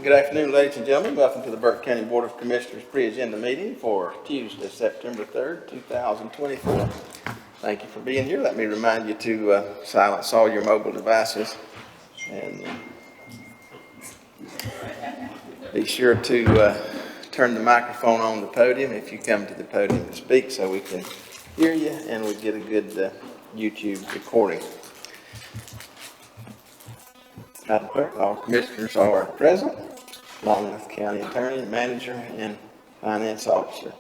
Good afternoon, ladies and gentlemen. Welcome to the Burke County Board of Commissioners pre-agenda meeting for Tuesday, September 3rd, 2024. Thank you for being here. Let me remind you to silence all your mobile devices and be sure to turn the microphone on the podium if you come to the podium to speak so we can hear you and we get a good YouTube recording. Madam Clerk, all commissioners are present, along with County Attorney, Manager, and Finance Officer.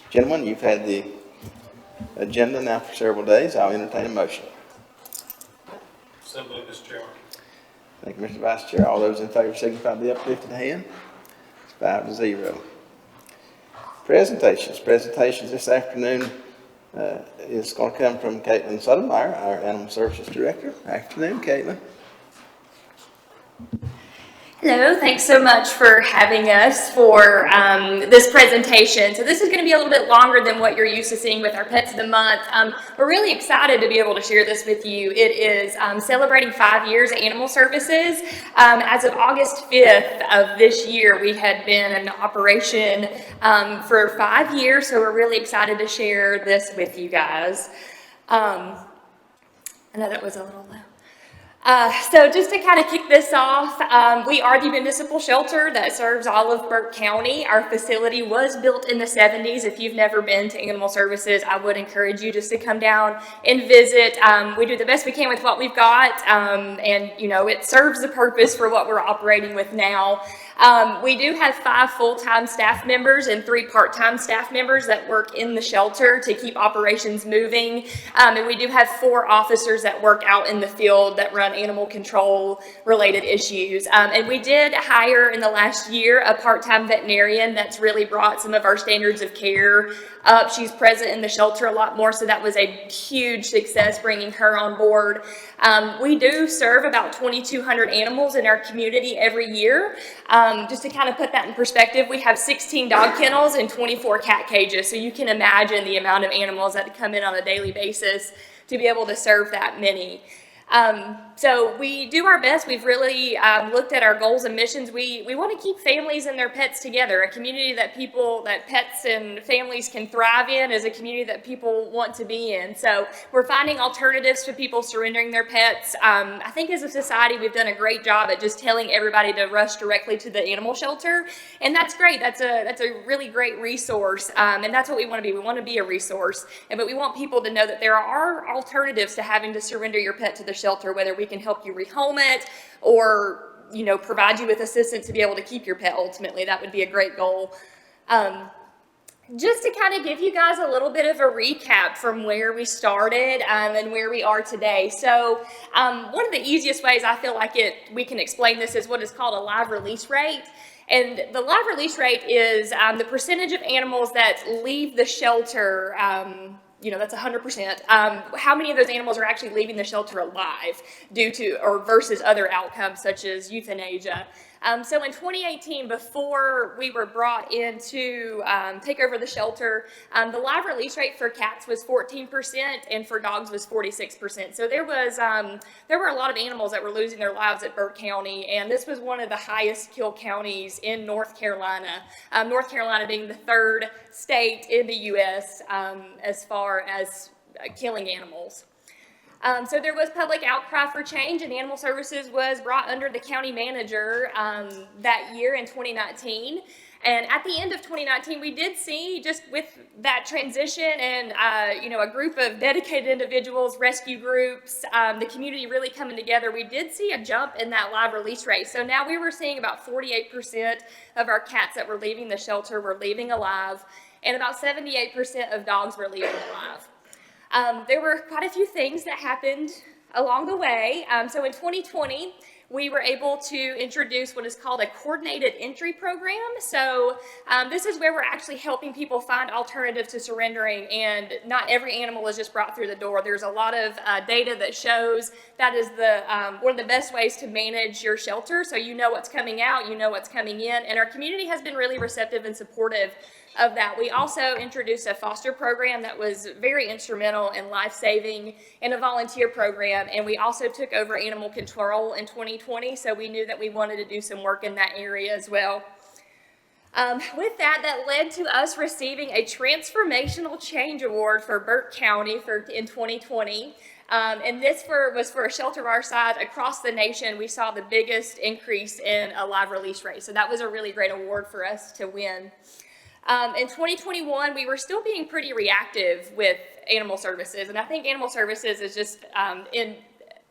Gentlemen, you've had the agenda now for several days. I'll entertain a motion. So moved, Mr. Chairman. Thank you, Mr. Vice Chair. All those in favor signify by the uplifted hand. It's 5-0. Presentations this afternoon is going to come from Caitlin Sotomayor, our Animal Services Director. Afternoon, Caitlin. Hello, thanks so much for having us for this presentation. So this is going to be a little bit longer than what you're used to seeing with our Pets of the Month. We're really excited to be able to share this with you. It is celebrating 5 years of Animal Services. As of August 5th of this year, we had been in operation for 5 years, so we're really excited to share this with you guys. I know that was a little low. So just to kind of kick this off, we are the municipal shelter that serves all of Burke County. Our facility was built in the 70s. If you've never been to Animal Services, I would encourage you just to come down and visit. We do the best we can with what we've got, and you know, it serves the purpose for what we're operating with now. We do have 5 full-time staff members and 3 part-time staff members that work in the shelter to keep operations moving. And we do have 4 officers that work out in the field that run animal control related issues. And we did hire in the last year a part-time veterinarian that's really brought some of our standards of care up. She's present in the shelter a lot more, so that was a huge success bringing her on board. We do serve about 2,200 animals in our community every year. Just to kind of put that in perspective, we have 16 dog kennels and 24 cat cages, so you can imagine the amount of animals that come in on a daily basis to be able to serve that many. So we do our best. We've really looked at our goals and missions. We want to keep families and their pets together. A community that pets and families can thrive in is a community that people want to be in. So we're finding alternatives to people surrendering their pets. I think as a society, we've done a great job at just telling everybody to rush directly to the animal shelter. And that's great. That's a really great resource. And that's what we want to be. We want to be a resource. But we want people to know that there are alternatives to having to surrender your pet to the shelter, whether we can help you rehome it or, you know, provide you with assistance to be able to keep your pet ultimately. That would be a great goal. Just to kind of give you guys a little bit of a recap from where we started and where we are today. So one of the easiest ways I feel like we can explain this is what is called a live release rate. And the live release rate is the percentage of animals that leave the shelter, you know, that's 100%. How many of those animals are actually leaving the shelter alive due to or versus other outcomes such as euthanasia? So in 2018, before we were brought in to take over the shelter, the live release rate for cats was 14% and for dogs was 46%. So there were a lot of animals that were losing their lives at Burke County, and this was one of the highest kill counties in North Carolina. North Carolina being the 3rd state in the U.S. As far as killing animals. So there was public outcry for change, and Animal Services was brought under the county manager that year in 2019. And at the end of 2019, we did see, just with that transition and, you know, a group of dedicated individuals, rescue groups, the community really coming together, we did see a jump in that live release rate. So now we were seeing about 48% of our cats that were leaving the shelter were leaving alive, and about 78% of dogs were leaving alive. There were quite a few things that happened along the way. So in 2020, we were able to introduce what is called a coordinated entry program. So this is where we're actually helping people find alternatives to surrendering, and not every animal is just brought through the door. There's a lot of data that shows that is one of the best ways to manage your shelter, so you know what's coming out, you know what's coming in, and our community has been really receptive and supportive of that. We also introduced a foster program that was very instrumental and life-saving, and a volunteer program, and we also took over animal control in 2020, so we knew that we wanted to do some work in that area as well. With that led to us receiving a Transformational Change Award for Burke County in 2020. And this was for a shelter of our size across the nation. We saw the biggest increase in a live release rate, so that was a really great award for us to win. In 2021, we were still being pretty reactive with animal services, and I think animal services is just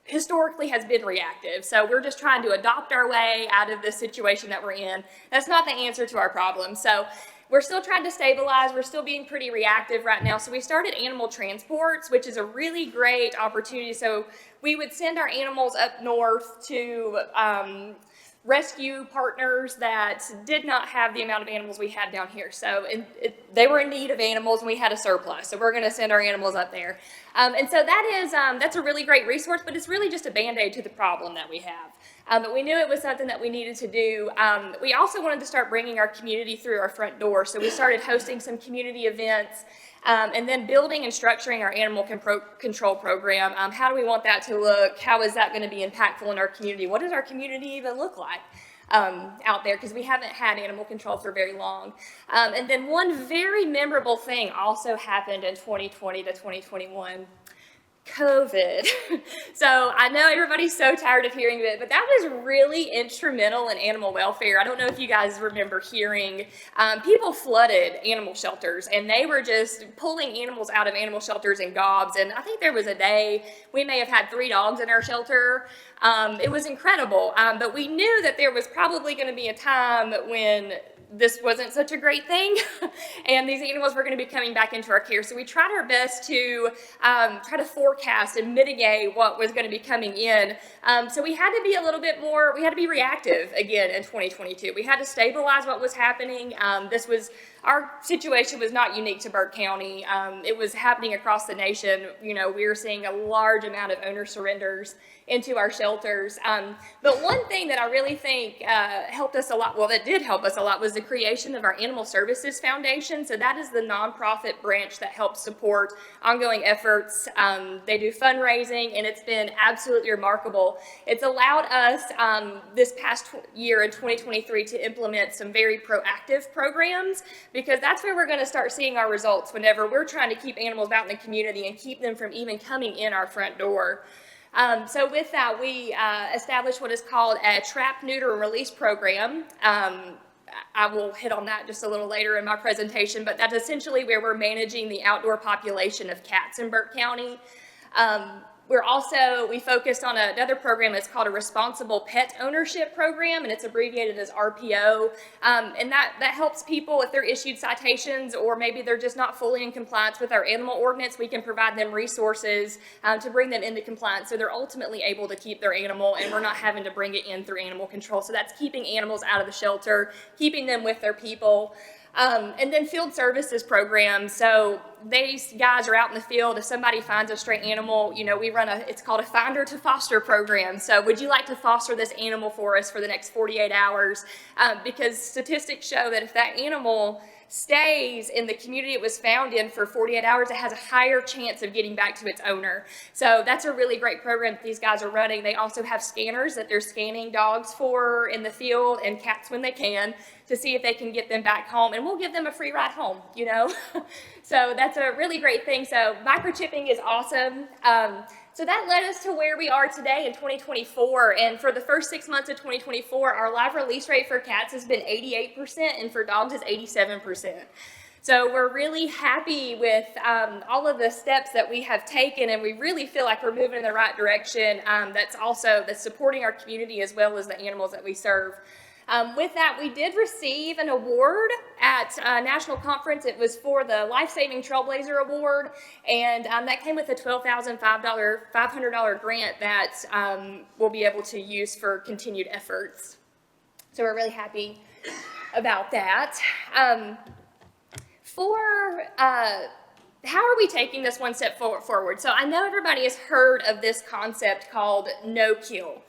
historically has been reactive. So we're just trying to adopt our way out of this situation that we're in. That's not the answer to our problem. So we're still trying to stabilize. We're still being pretty reactive right now. So we started animal transports, which is a really great opportunity. So we would send our animals up north to rescue partners that did not have the amount of animals we had down here. So they were in need of animals and we had a surplus. So we're going to send our animals up there. And so that's a really great resource, but it's really just a Band-Aid to the problem that we have. But we knew it was something that we needed to do. We also wanted to start bringing our community through our front door. So we started hosting some community events, and then building and structuring our animal control program. How do we want that to look? How is that going to be impactful in our community? What does our community even look like out there? Because we haven't had animal control for very long. And then one very memorable thing also happened in 2020 to 2021. COVID. So I know everybody's so tired of hearing it, but that was really instrumental in animal welfare. I don't know if you guys remember hearing people flooded animal shelters, and they were just pulling animals out of animal shelters in gobs. And I think there was a day we may have had 3 dogs in our shelter. It was incredible, but we knew that there was probably going to be a time when this wasn't such a great thing and these animals were going to be coming back into our care. So we tried our best to try to forecast and mitigate what was going to be coming in. So we had to be a little bit more, we had to be reactive again in 2022. We had to stabilize what was happening. Our situation was not unique to Burke County. It was happening across the nation. You know, we were seeing a large amount of owner surrenders into our shelters. But one thing that I really think helped us a lot, well, that did help us a lot, was the creation of our Animal Services Foundation. So that is the nonprofit branch that helps support ongoing efforts. They do fundraising, and it's been absolutely remarkable. It's allowed us this past year in 2023 to implement some very proactive programs, because that's where we're going to start seeing our results whenever we're trying to keep animals out in the community and keep them from even coming in our front door. So with that, we established what is called a trap, neuter, and release program. I will hit on that just a little later in my presentation, but that's essentially where we're managing the outdoor population of cats in Burke County. We focused on another program that's called a Responsible Pet Ownership Program, and it's abbreviated as RPO. And that helps people if they're issued citations, or maybe they're just not fully in compliance with our animal ordinance. We can provide them resources to bring them into compliance, so they're ultimately able to keep their animal, and we're not having to bring it in through animal control. So that's keeping animals out of the shelter, keeping them with their people. And then field services programs. So these guys are out in the field. If somebody finds a stray animal, you know, we run it's called a finder to foster program. So would you like to foster this animal for us for the next 48 hours? Because statistics show that if that animal stays in the community it was found in for 48 hours, it has a higher chance of getting back to its owner. So that's a really great program that these guys are running. They also have scanners that they're scanning dogs for in the field, and cats when they can, to see if they can get them back home, and we'll give them a free ride home, you know. So that's a really great thing. So microchipping is awesome. So that led us to where we are today in 2024, and for the first 6 months of 2024, our live release rate for cats has been 88%, and for dogs is 87%. So we're really happy with all of the steps that we have taken, and we really feel like we're moving in the right direction. That's supporting our community as well as the animals that we serve. With that, we did receive an award at a national conference. It was for the Life Saving Trailblazer Award, and that came with a $12,500 grant that we'll be able to use for continued efforts. So we're really happy about that. How are we taking this one step forward? So I know everybody has heard of this concept called no-kill.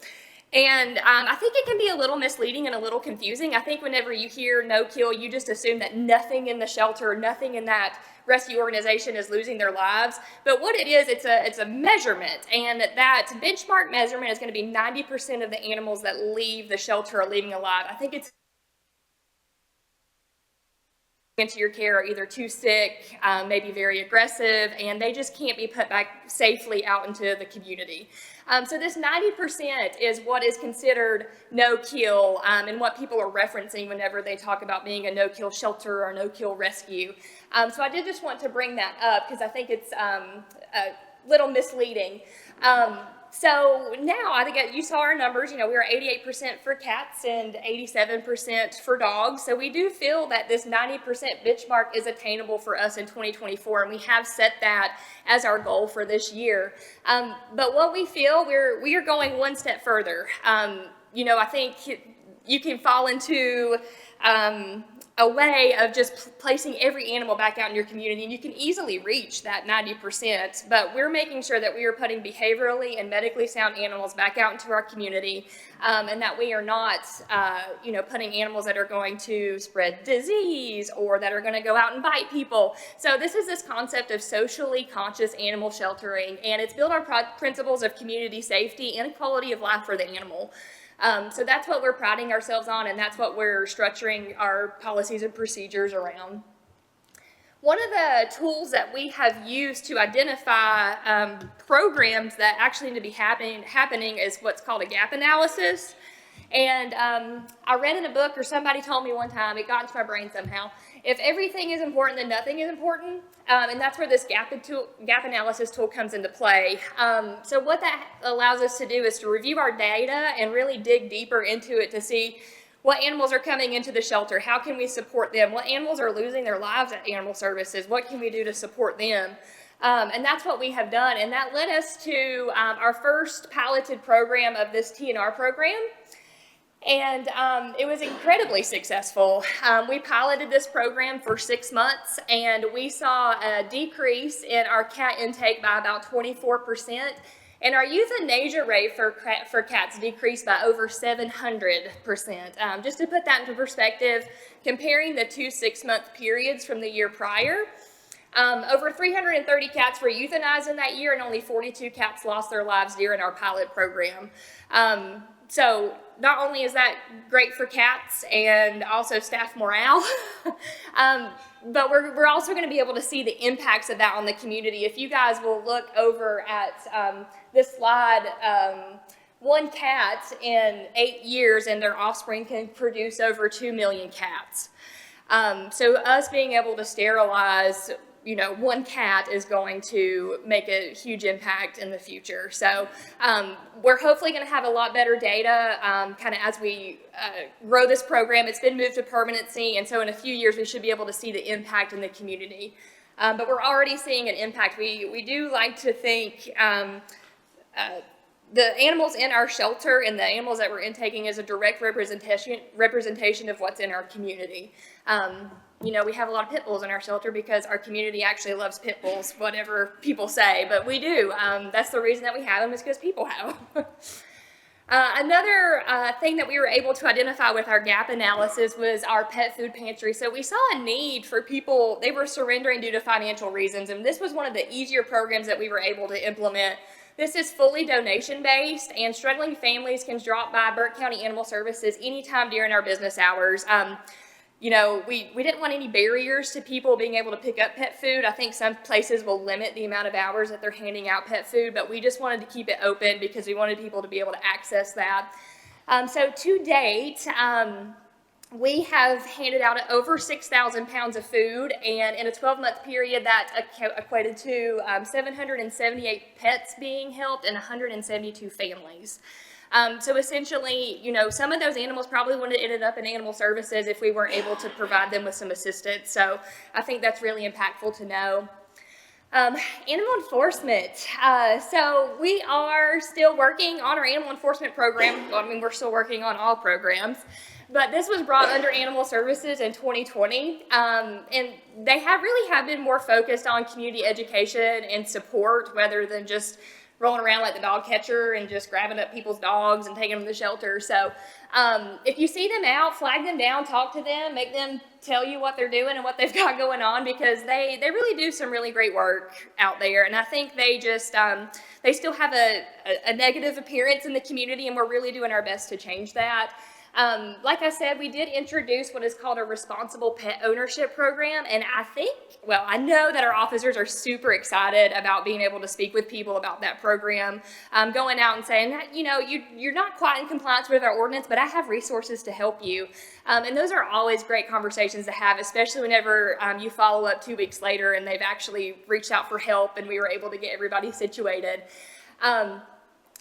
And I think it can be a little misleading and a little confusing. I think whenever you hear no-kill, you just assume that nothing in the shelter, nothing in that rescue organization is losing their lives. But what it is, it's a measurement. And that benchmark measurement is going to be 90% of the animals that leave the shelter are leaving alive. I think it's into your care are either too sick, maybe very aggressive, and they just can't be put back safely out into the community. So this 90% is what is considered no-kill, and what people are referencing whenever they talk about being a no-kill shelter or no-kill rescue. So I did just want to bring that up because I think it's a little misleading. So now, I think you saw our numbers, we were 88% for cats and 87% for dogs. So we do feel that this 90% benchmark is attainable for us in 2024, and we have set that as our goal for this year. But what we feel, we are going one step further. I think you can fall into a way of just placing every animal back out in your community, and you can easily reach that 90%, but we're making sure that we are putting behaviorally and medically sound animals back out into our community, and that we are not, putting animals that are going to spread disease or that are going to go out and bite people. So this is this concept of socially conscious animal sheltering, and it's built on principles of community safety and quality of life for the animal. So that's what we're priding ourselves on, and that's what we're structuring our policies and procedures around. One of the tools that we have used to identify programs that actually need to be happening is what's called a gap analysis. And I read in a book, or somebody told me one time, it got into my brain somehow, if everything is important, then nothing is important. And that's where this gap analysis tool comes into play. So what that allows us to do is to review our data and really dig deeper into it to see what animals are coming into the shelter, how can we support them, what animals are losing their lives at animal services, what can we do to support them. And that's what we have done, and that led us to our first piloted program of this TNR program. And it was incredibly successful. We piloted this program for 6 months, and we saw a decrease in our cat intake by about 24%, and our euthanasia rate for cats decreased by over 700%. Just to put that into perspective, comparing the 2 6-month periods from the year prior, over 330 cats were euthanized in that year, and only 42 cats lost their lives during our pilot program. So not only is that great for cats and also staff morale, but we're also going to be able to see the impacts of that on the community. If you guys will look over at this slide, one cat in 8 years and their offspring can produce over 2 million cats. So us being able to sterilize one cat is going to make a huge impact in the future. So we're hopefully going to have a lot better data kind of as we grow this program. It's been moved to permanency, and so in a few years we should be able to see the impact in the community. But we're already seeing an impact. We do like to think the animals in our shelter and the animals that we're intaking is a direct representation of what's in our community. We have a lot of pit bulls in our shelter because our community actually loves pit bulls, whatever people say, but we do. That's the reason that we have them, is because people have them. Another thing that we were able to identify with our gap analysis was our pet food pantry. So we saw a need for people, they were surrendering due to financial reasons, and this was one of the easier programs that we were able to implement. This is fully donation-based, and struggling families can drop by Burke County Animal Services anytime during our business hours. We didn't want any barriers to people being able to pick up pet food. I think some places will limit the amount of hours that they're handing out pet food, but we just wanted to keep it open because we wanted people to be able to access that. So to date, we have handed out over 6,000 pounds of food, and in a 12-month period, that equated to 778 pets being helped and 172 families. So essentially, some of those animals probably would have ended up in animal services if we weren't able to provide them with some assistance. So I think that's really impactful to know. Animal enforcement. So we are still working on our animal enforcement program. Well, I mean, we're still working on all programs. But this was brought under Animal Services in 2020, and they really have been more focused on community education and support rather than just rolling around like the dog catcher and just grabbing up people's dogs and taking them to the shelter. So if you see them out, flag them down, talk to them, make them tell you what they're doing and what they've got going on, because they really do some really great work out there. And I think they just, they still have a negative appearance in the community, and we're really doing our best to change that. Like I said, we did introduce what is called a responsible pet ownership program, and I know that our officers are super excited about being able to speak with people about that program, going out and saying, you're not quite in compliance with our ordinance, but I have resources to help you. And those are always great conversations to have, especially whenever you follow up 2 weeks later and they've actually reached out for help and we were able to get everybody situated.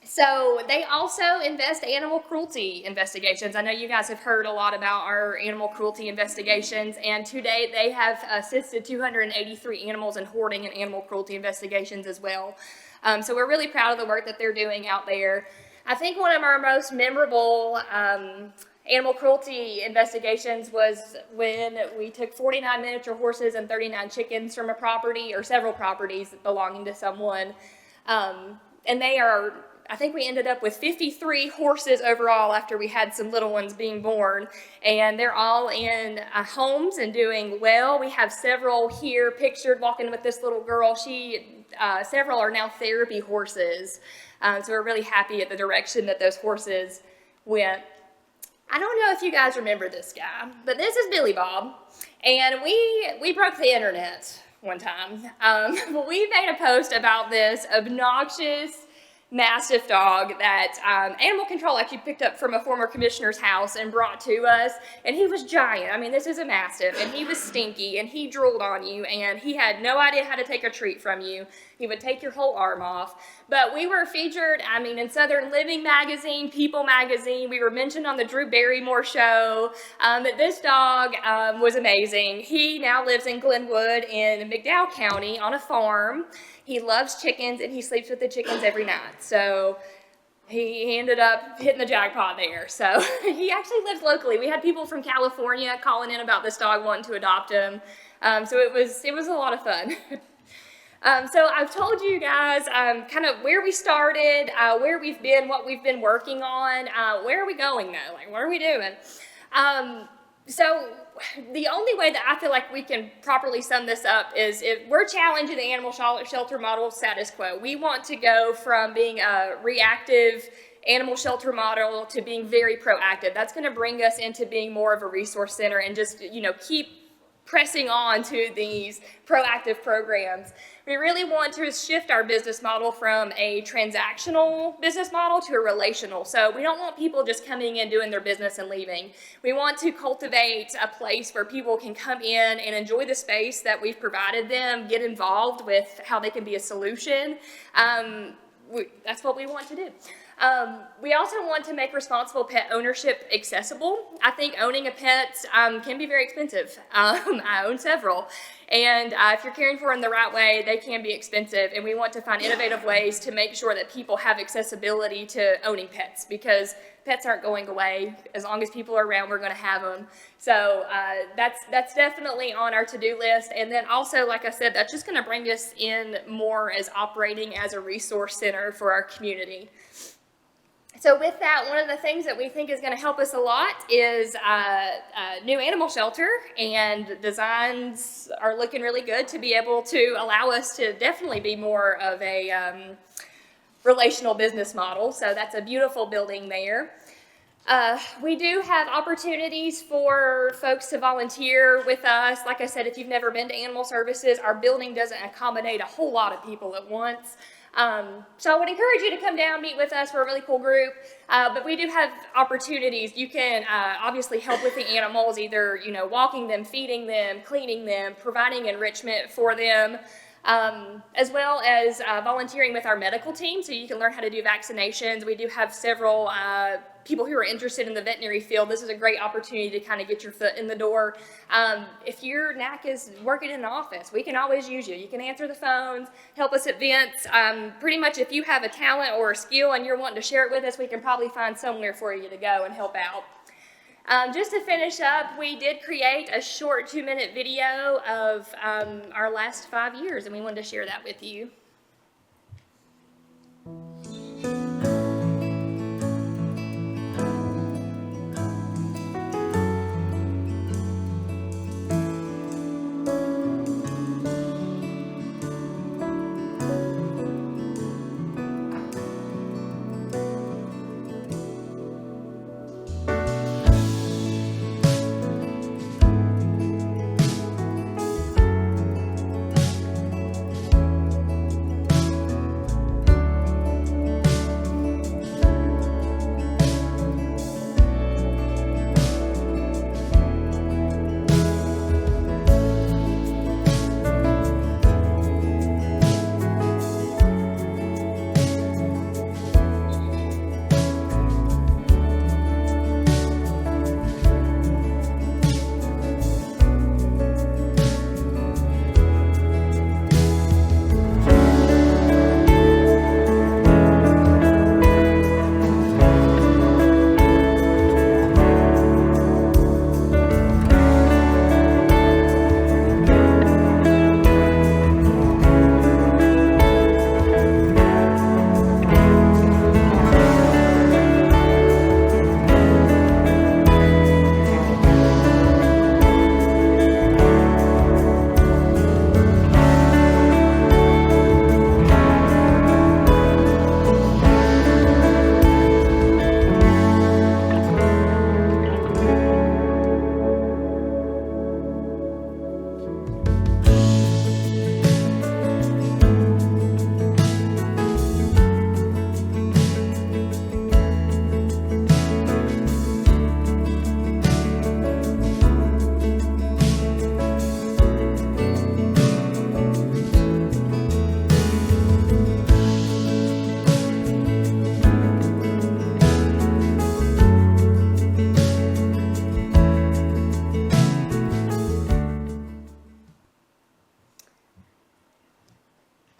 So they also invest animal cruelty investigations. I know you guys have heard a lot about our animal cruelty investigations, and to date they have assisted 283 animals in hoarding and animal cruelty investigations as well. So we're really proud of the work that they're doing out there. I think one of our most memorable animal cruelty investigations was when we took 49 miniature horses and 39 chickens from a property, or several properties belonging to someone. And I think we ended up with 53 horses overall after we had some little ones being born, and they're all in homes and doing well. We have several here pictured walking with this little girl. Several are now therapy horses, so we're really happy at the direction that those horses went. I don't know if you guys remember this guy, but this is Billy Bob, and we broke the internet one time. But we made a post about this obnoxious Mastiff dog that animal control actually picked up from a former commissioner's house and brought to us, and he was giant. I mean, this is a Mastiff, and he was stinky, and he drooled on you, and he had no idea how to take a treat from you. He would take your whole arm off. But we were featured, in Southern Living magazine, People magazine. We were mentioned on the Drew Barrymore show. That this dog was amazing. He now lives in Glenwood in McDowell County on a farm. He loves chickens, and he sleeps with the chickens every night. So he ended up hitting the jackpot there. So he actually lives locally. We had people from California calling in about this dog wanting to adopt him. So it was a lot of fun. So I've told you guys kind of where we started, where we've been, what we've been working on. Where are we going though? Like, what are we doing? So the only way that I feel like we can properly sum this up is if we're challenging the animal shelter model status quo. We want to go from being a reactive animal shelter model to being very proactive. That's going to bring us into being more of a resource center and just, keep pressing on to these proactive programs. We really want to shift our business model from a transactional business model to a relational. So we don't want people just coming in, doing their business and leaving. We want to cultivate a place where people can come in and enjoy the space that we've provided them, get involved with how they can be a solution. That's what we want to do. We also want to make responsible pet ownership accessible. I think owning a pet can be very expensive. I own several. And if you're caring for them the right way, they can be expensive. And we want to find innovative ways to make sure that people have accessibility to owning pets, because pets aren't going away. As long as people are around, we're going to have them. So that's definitely on our to-do list. And then also, like I said, that's just going to bring us in more as operating as a resource center for our community. So with that, one of the things that we think is going to help us a lot is a new animal shelter, and designs are looking really good to be able to allow us to definitely be more of a relational business model. So that's a beautiful building there. We do have opportunities for folks to volunteer with us. Like I said, if you've never been to Animal Services, our building doesn't accommodate a whole lot of people at once. So I would encourage you to come down, meet with us. We're a really cool group, but we do have opportunities. You can obviously help with the animals, either walking them, feeding them, cleaning them, providing enrichment for them. as well as volunteering with our medical team, so you can learn how to do vaccinations. We do have several people who are interested in the veterinary field. This is a great opportunity to kind of get your foot in the door. If your NAC is working in an office, we can always use you. You can answer the phones, help us at events. Pretty much if you have a talent or a skill and you're wanting to share it with us, we can probably find somewhere for you to go and help out. Just to finish up, we did create a short 2-minute video of our last 5 years, and we wanted to share that with you.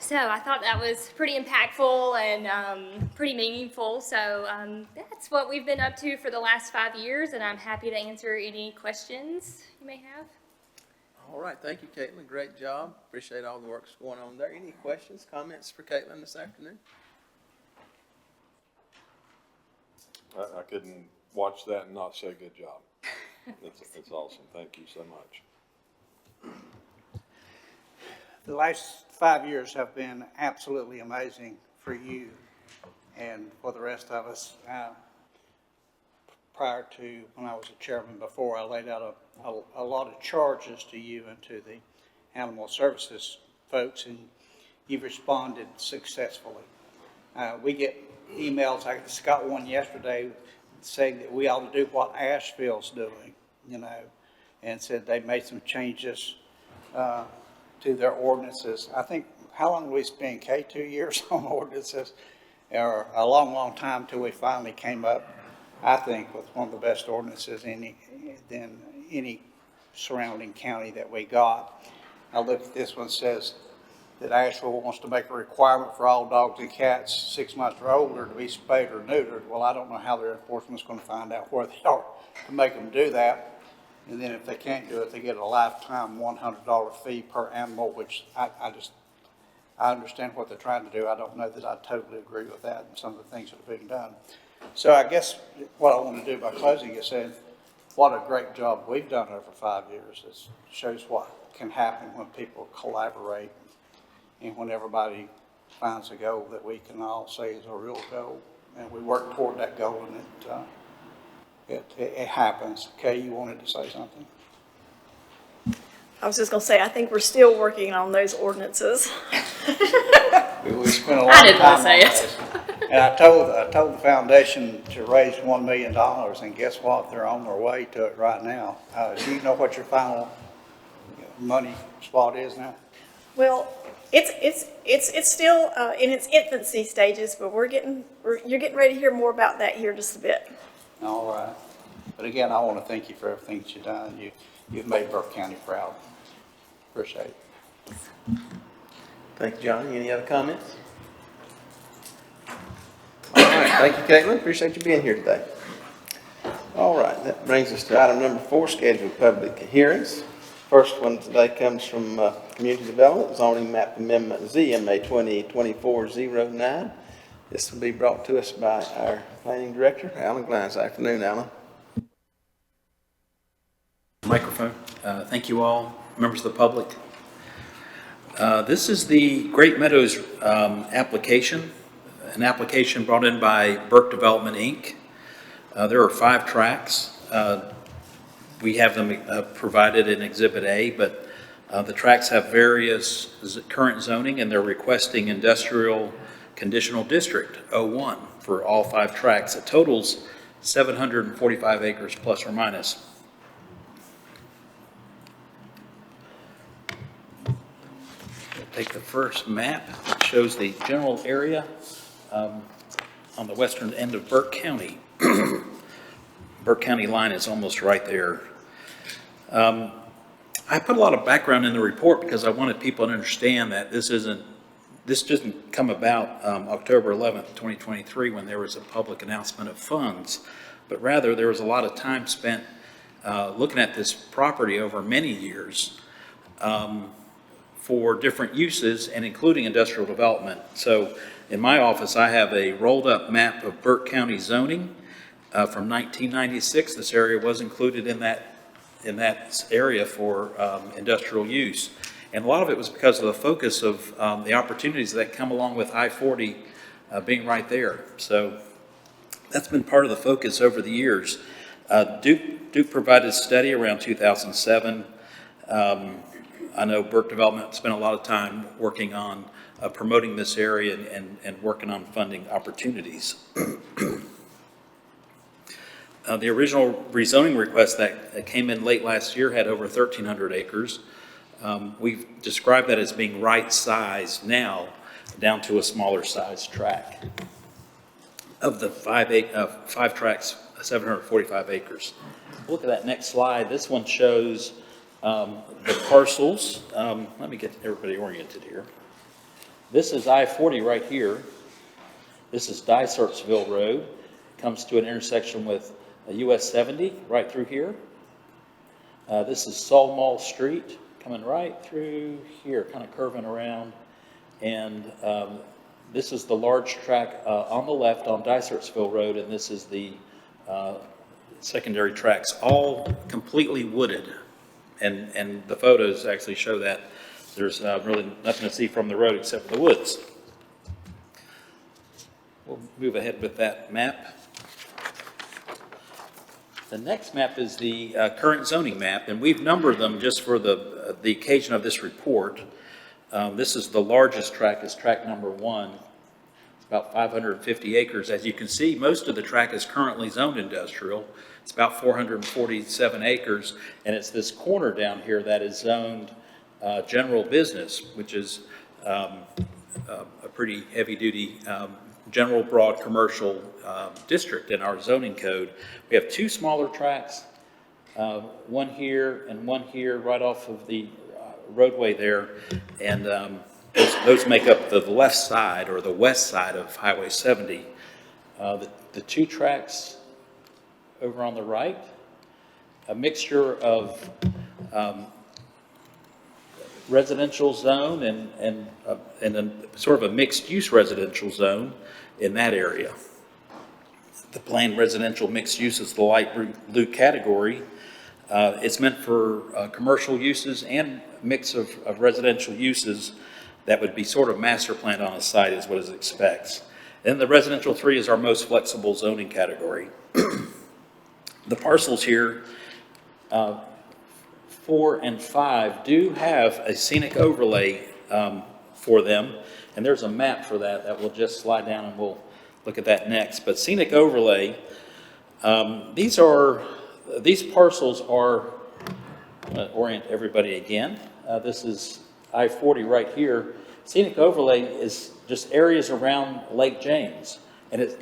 So I thought that was pretty impactful and pretty meaningful. So that's what we've been up to for the last 5 years, and I'm happy to answer any questions you may have. All right, thank you, Caitlin. Great job. Appreciate all the work that's going on there. Any questions, comments for Caitlin this afternoon? I couldn't watch that and not say good job. That's awesome. Thank you so much. The last 5 years have been absolutely amazing for you and for the rest of us. Prior to when I was a chairman before, I laid out a lot of charges to you and to the animal services folks, and you've responded successfully. We get emails, I just got one yesterday saying that we ought to do what Asheville's doing, and said they made some changes to their ordinances. I think, how long did we spend, Kay, 2 years on ordinances? Or a long, long time till we finally came up, I think, with one of the best ordinances in any surrounding county that we got. I looked at this one, says that Asheville wants to make a requirement for all dogs and cats 6 months or older to be spayed or neutered. Well, I don't know how their enforcement's going to find out where they are to make them do that. And then if they can't do it, they get a lifetime $100 fee per animal, which I understand what they're trying to do. I don't know that I totally agree with that and some of the things that are being done. So I guess what I want to do by closing is saying what a great job we've done over 5 years. It shows what can happen when people collaborate and when everybody finds a goal that we can all say is a real goal. And we work toward that goal, and it happens. Kay, you wanted to say something? I was just going to say, I think we're still working on those ordinances. We spent a lot I of didn't time want to say on it. those. And I told the foundation to raise $1 million, and guess what? They're on their way to it right now. Do you know what your final money spot is now? Well, It's still in its infancy stages, but you're getting ready to hear more about that here in just a bit. All right. But again, I want to thank you for everything that you've done. You've made Burke County proud. Appreciate it. Thank you, Johnny. Any other comments? All right, thank you, Caitlin. Appreciate you being here today. All right, that brings us to item number 4, scheduled public hearings. First one today comes from Community Development, Zoning Map Amendment ZMA 2024-09. This will be brought to us by our Planning Director, Alan Glines. Afternoon, Alan. Microphone. Thank you all, members of the public. This is the Great Meadows application, an application brought in by Burke Development, Inc. There are 5 tracks. We have them provided in Exhibit A, but the tracks have various current zoning, and they're requesting industrial conditional district 01 for all 5 tracks. It totals 745 acres plus or minus. Take the first map, it shows the general area on the western end of Burke County. Burke County line is almost right there. I put a lot of background in the report because I wanted people to understand that this didn't come about October 11th, 2023, when there was a public announcement of funds, but rather there was a lot of time spent looking at this property over many years for different uses and including industrial development. So in my office, I have a rolled up map of Burke County zoning from 1996. This area was included in that area for industrial use. And a lot of it was because of the focus of the opportunities that come along with I-40 being right there. So that's been part of the focus over the years. Duke provided a study around 2007. I know Burke Development spent a lot of time working on promoting this area and working on funding opportunities. The original rezoning request that came in late last year had over 1,300 acres. We've described that as being right-sized now down to a smaller size tract. Of the 5 tracts, 745 acres. Look at that next slide. This one shows the parcels. Let me get everybody oriented here. This is I-40 right here. This is Dysertsville Road. Comes to an intersection with US 70 right through here. This is Saul Mall Street coming right through here, kind of curving around. And this is the large tract on the left on Dysertsville Road, and this is the secondary tracts, all completely wooded. And the photos actually show that there's really nothing to see from the road except the woods. We'll move ahead with that map. The next map is the current zoning map, and we've numbered them just for the occasion of this report. This is the largest tract, is tract number 1. It's about 550 acres. As you can see, most of the tract is currently zoned industrial. It's about 447 acres, and it's this corner down here that is zoned general business, which is a pretty heavy-duty general broad commercial district in our zoning code. We have 2 smaller tracts, one here and one here right off of the roadway there, and those make up the left side or the west side of Highway 70. The 2 tracts over on the right, a mixture of residential zone and a sort of a mixed-use residential zone in that area. The planned residential mixed use is the light blue category. It's meant for commercial uses and mix of residential uses that would be sort of master planned on a site is what it expects. Then the residential 3 is our most flexible zoning category. The parcels here, 4 and 5, do have a scenic overlay for them, and there's a map for that we'll just slide down and we'll look at that next. But scenic overlay, these parcels are, I'm going to orient everybody again. This is I-40 right here. Scenic overlay is just areas around Lake James. And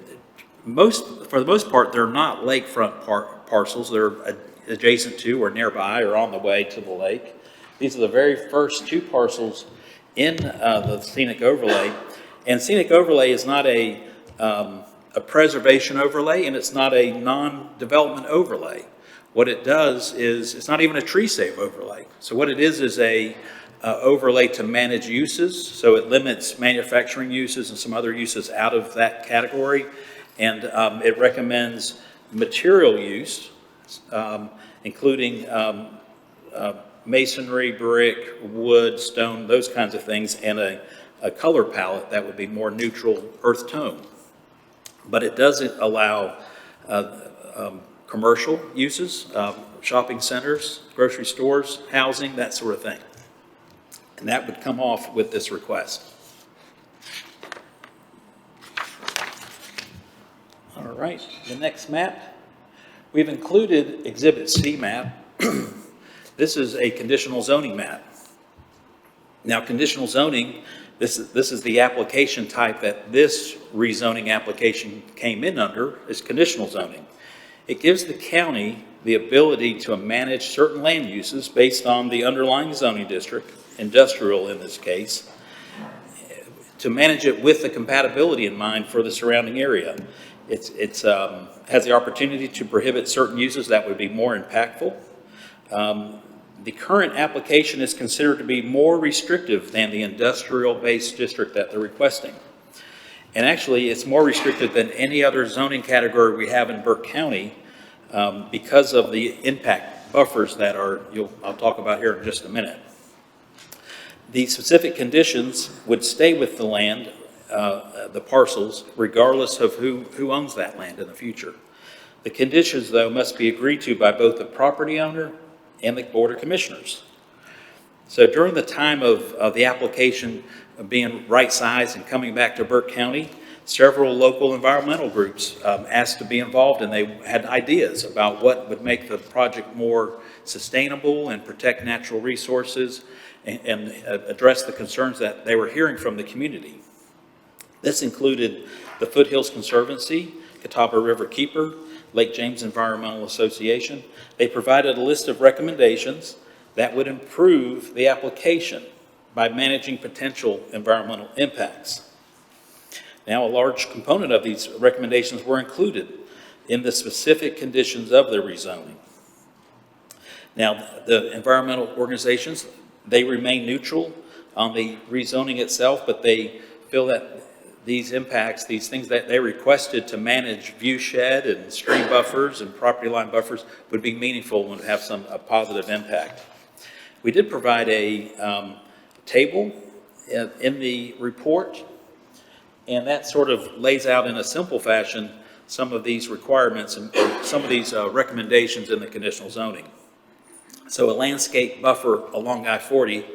for the most part, they're not lakefront parcels. They're adjacent to or nearby or on the way to the lake. These are the very first two parcels in the scenic overlay. And scenic overlay is not a preservation overlay, and it's not a non-development overlay. What it does is, it's not even a tree save overlay. So what it is a overlay to manage uses. So it limits manufacturing uses and some other uses out of that category. And it recommends material use, including masonry, brick, wood, stone, those kinds of things, and a color palette that would be more neutral earth tone. But it doesn't allow commercial uses, shopping centers, grocery stores, housing, that sort of thing. And that would come off with this request. All right, the next map. We've included Exhibit C map. This is a conditional zoning map. Now, conditional zoning, this is the application type that this rezoning application came in under, is conditional zoning. It gives the county the ability to manage certain land uses based on the underlying zoning district, industrial in this case, to manage it with the compatibility in mind for the surrounding area. It has the opportunity to prohibit certain uses that would be more impactful. The current application is considered to be more restrictive than the industrial-based district that they're requesting. And actually, it's more restrictive than any other zoning category we have in Burke County because of the impact buffers that I'll talk about here in just a minute. The specific conditions would stay with the land, the parcels, regardless of who owns that land in the future. The conditions, though, must be agreed to by both the property owner and the Board of Commissioners. So during the time of the application being right-sized and coming back to Burke County, several local environmental groups asked to be involved, and they had ideas about what would make the project more sustainable and protect natural resources and address the concerns that they were hearing from the community. This included the Foothills Conservancy, Catawba River Keeper, Lake James Environmental Association. They provided a list of recommendations that would improve the application by managing potential environmental impacts. Now, a large component of these recommendations were included in the specific conditions of the rezoning. Now, the environmental organizations, they remain neutral on the rezoning itself, but they feel that these impacts, these things that they requested to manage view shed and stream buffers and property line buffers would be meaningful and would have a positive impact. We did provide a table in the report, and that sort of lays out in a simple fashion some of these requirements and some of these recommendations in the conditional zoning. So a landscape buffer along I-40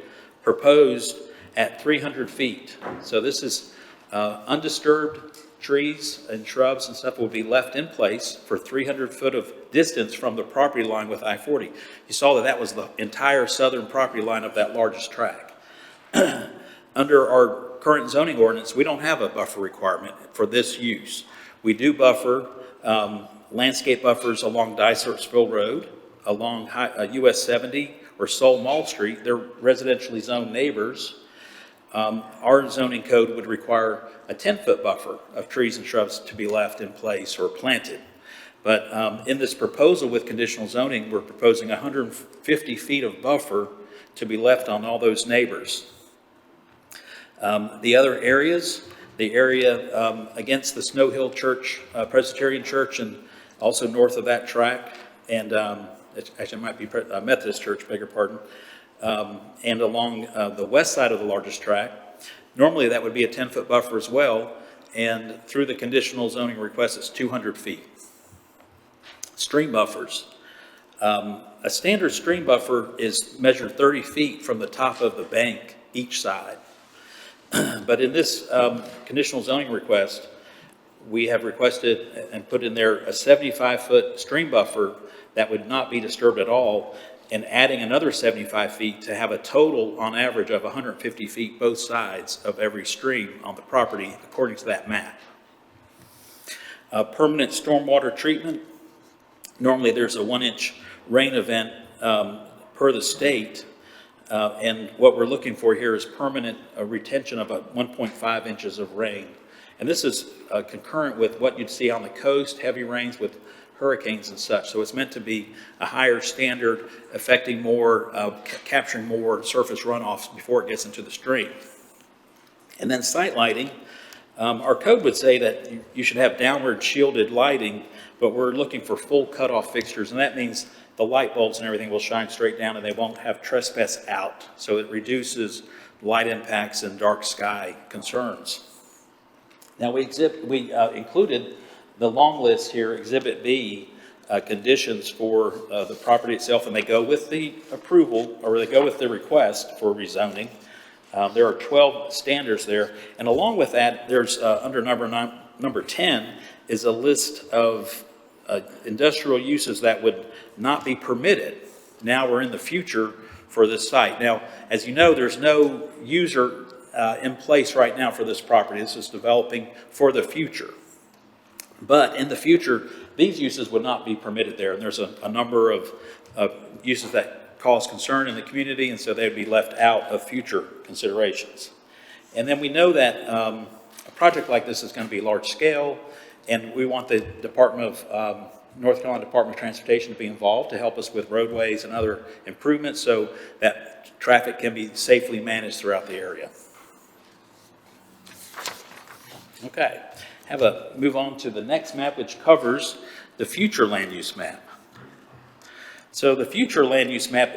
proposed at 300 feet. So this is undisturbed trees and shrubs and stuff will be left in place for 300 foot of distance from the property line with I-40. You saw that that was the entire southern property line of that largest tract. Under our current zoning ordinance, we don't have a buffer requirement for this use. We do buffer landscape buffers along Dysertsville Road, along US 70 or Sol Mall Street. They're residentially zoned neighbors. Our zoning code would require a 10-foot buffer of trees and shrubs to be left in place or planted. But in this proposal with conditional zoning, we're proposing 150 feet of buffer to be left on all those neighbors. The other areas, the area against the Snow Hill Church, Presbyterian Church, and also north of that tract, and actually it might be Methodist Church, beg your pardon, and along the west side of the largest tract. Normally that would be a 10-foot buffer as well, and through the conditional zoning request, it's 200 feet. Stream buffers. A standard stream buffer is measured 30 feet from the top of the bank each side. But in this conditional zoning request, we have requested and put in there a 75-foot stream buffer that would not be disturbed at all, and adding another 75 feet to have a total on average of 150 feet both sides of every stream on the property according to that map. Permanent stormwater treatment. Normally there's a 1-inch rain event per the state, and what we're looking for here is permanent retention of 1.5 inches of rain. And this is concurrent with what you'd see on the coast, heavy rains with hurricanes and such. So it's meant to be a higher standard, affecting more, capturing more surface runoffs before it gets into the stream. And then site lighting. Our code would say that you should have downward shielded lighting, but we're looking for full cutoff fixtures, and that means the light bulbs and everything will shine straight down and they won't have trespass out. So it reduces light impacts and dark sky concerns. Now we included the long list here, Exhibit B, conditions for the property itself, and they go with the approval, or they go with the request for rezoning. There are 12 standards there, and along with that, there's under number 10 is a list of industrial uses that would not be permitted now or in the future for this site. Now, as you know, there's no user in place right now for this property. This is developing for the future. But in the future, these uses would not be permitted there, and there's a number of uses that cause concern in the community, and so they'd be left out of future considerations. And then we know that a project like this is going to be large scale, and we want the North Carolina Department of Transportation to be involved to help us with roadways and other improvements so that traffic can be safely managed throughout the area. Okay, move on to the next map, which covers the future land use map. So the future land use map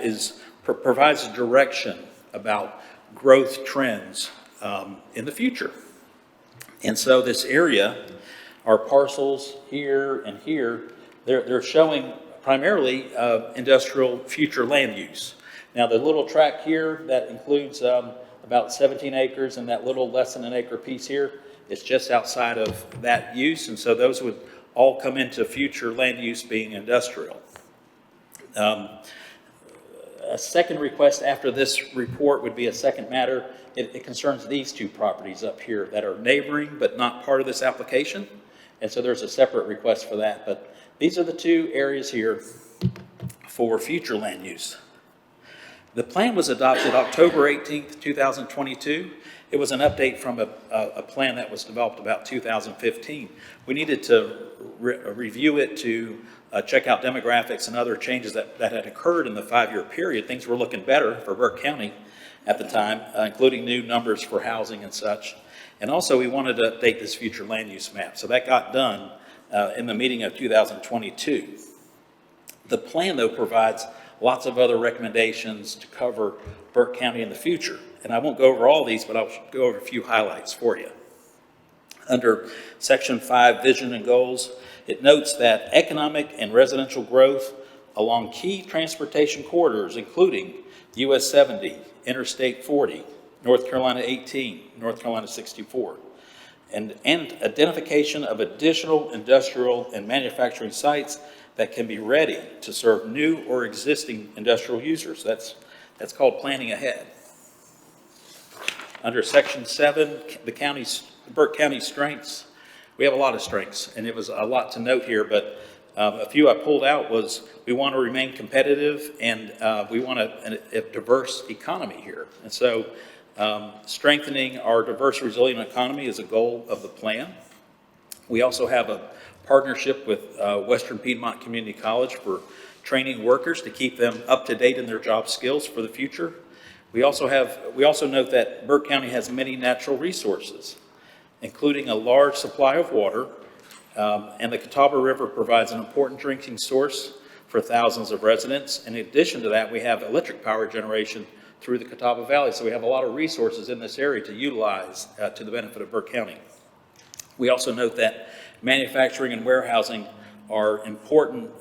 provides a direction about growth trends in the future. And so this area, our parcels here and here, they're showing primarily industrial future land use. Now the little tract here that includes about 17 acres and that little less than an acre piece here, it's just outside of that use, and so those would all come into future land use being industrial. A second request after this report would be a second matter. It concerns these two properties up here that are neighboring but not part of this application, and so there's a separate request for that. But these are the two areas here for future land use. The plan was adopted October 18th, 2022. It was an update from a plan that was developed about 2015. We needed to review it to check out demographics and other changes that had occurred in the 5-year period. Things were looking better for Burke County at the time, including new numbers for housing and such. And also we wanted to update this future land use map. So that got done in the meeting of 2022. The plan, though, provides lots of other recommendations to cover Burke County in the future. And I won't go over all these, but I'll go over a few highlights for you. Under Section 5, Vision and Goals, it notes that economic and residential growth along key transportation corridors, including US 70, Interstate 40, North Carolina 18, North Carolina 64, and identification of additional industrial and manufacturing sites that can be ready to serve new or existing industrial users. That's called planning ahead. Under Section 7, the Burke County strengths, we have a lot of strengths, and it was a lot to note here, but a few I pulled out was we want to remain competitive, and we want a diverse economy here. And so strengthening our diverse, resilient economy is a goal of the plan. We also have a partnership with Western Piedmont Community College for training workers to keep them up to date in their job skills for the future. We also note that Burke County has many natural resources, including a large supply of water, and the Catawba River provides an important drinking source for thousands of residents. In addition to that, we have electric power generation through the Catawba Valley, so we have a lot of resources in this area to utilize to the benefit of Burke County. We also note that manufacturing and warehousing are important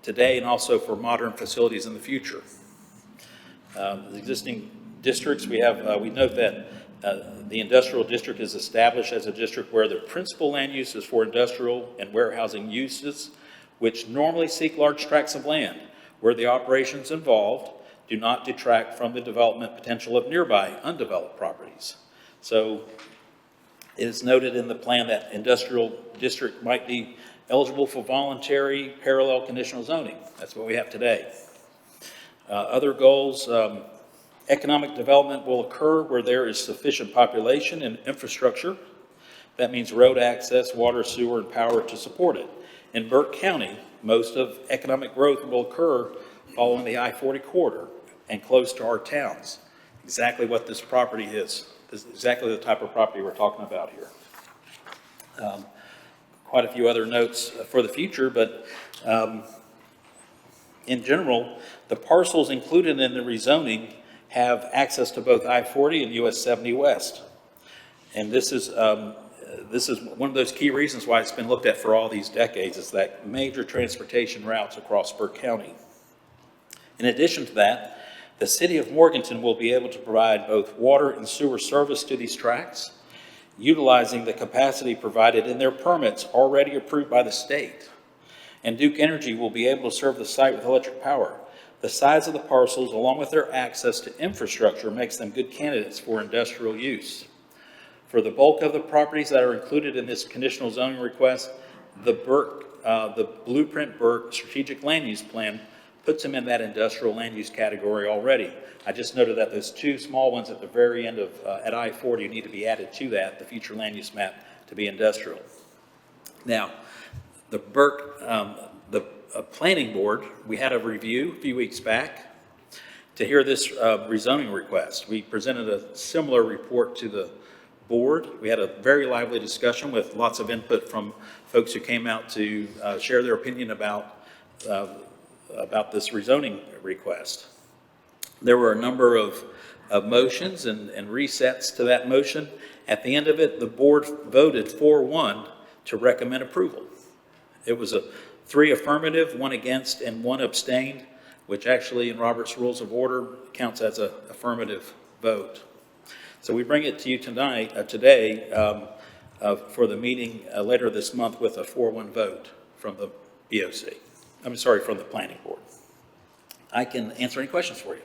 today and also for modern facilities in the future. The existing districts, we note that the industrial district is established as a district where the principal land use is for industrial and warehousing uses, which normally seek large tracts of land, where the operations involved do not detract from the development potential of nearby undeveloped properties. So it is noted in the plan that industrial district might be eligible for voluntary parallel conditional zoning. That's what we have today. Other goals, economic development will occur where there is sufficient population and infrastructure. That means road access, water, sewer, and power to support it. In Burke County, most of economic growth will occur following the I-40 corridor and close to our towns. Exactly what this property is. This is exactly the type of property we're talking about here. Quite a few other notes for the future, but in general, the parcels included in the rezoning have access to both I-40 and US 70 West. And this is one of those key reasons why it's been looked at for all these decades, is that major transportation routes across Burke County. In addition to that, the city of Morganton will be able to provide both water and sewer service to these tracts, utilizing the capacity provided in their permits already approved by the state. And Duke Energy will be able to serve the site with electric power. The size of the parcels, along with their access to infrastructure, makes them good candidates for industrial use. For the bulk of the properties that are included in this conditional zoning request, the Blueprint Burke Strategic Land Use Plan puts them in that industrial land use category already. I just noted that those two small ones at the very end of, at I-40 need to be added to that, the future land use map, to be industrial. Now, the Burke, planning board, we had a review a few weeks back to hear this rezoning request. We presented a similar report to the board. We had a very lively discussion with lots of input from folks who came out to share their opinion about this rezoning request. There were a number of motions and resets to that motion. At the end of it, the board voted 4-1 to recommend approval. It was a 3 affirmative, 1 against, and 1 abstained, which actually in Robert's Rules of Order counts as an affirmative vote. So we bring it to you tonight, today, for the meeting later this month with a 4-1 vote from the BOC. I'm sorry, from the planning board. I can answer any questions for you.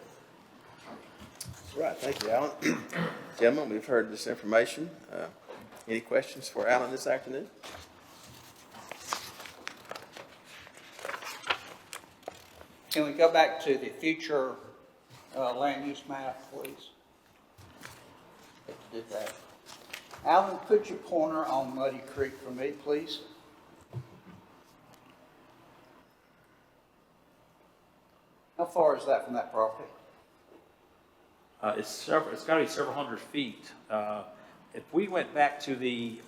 Right, thank you, Alan. Gentlemen, we've heard this information. Any questions for Alan this afternoon? Can we go back to the future land use map, please? Did that. Alan, put your pointer on Muddy Creek for me, please. How far is that from that property? It's got to be several hundred feet. If we went back to the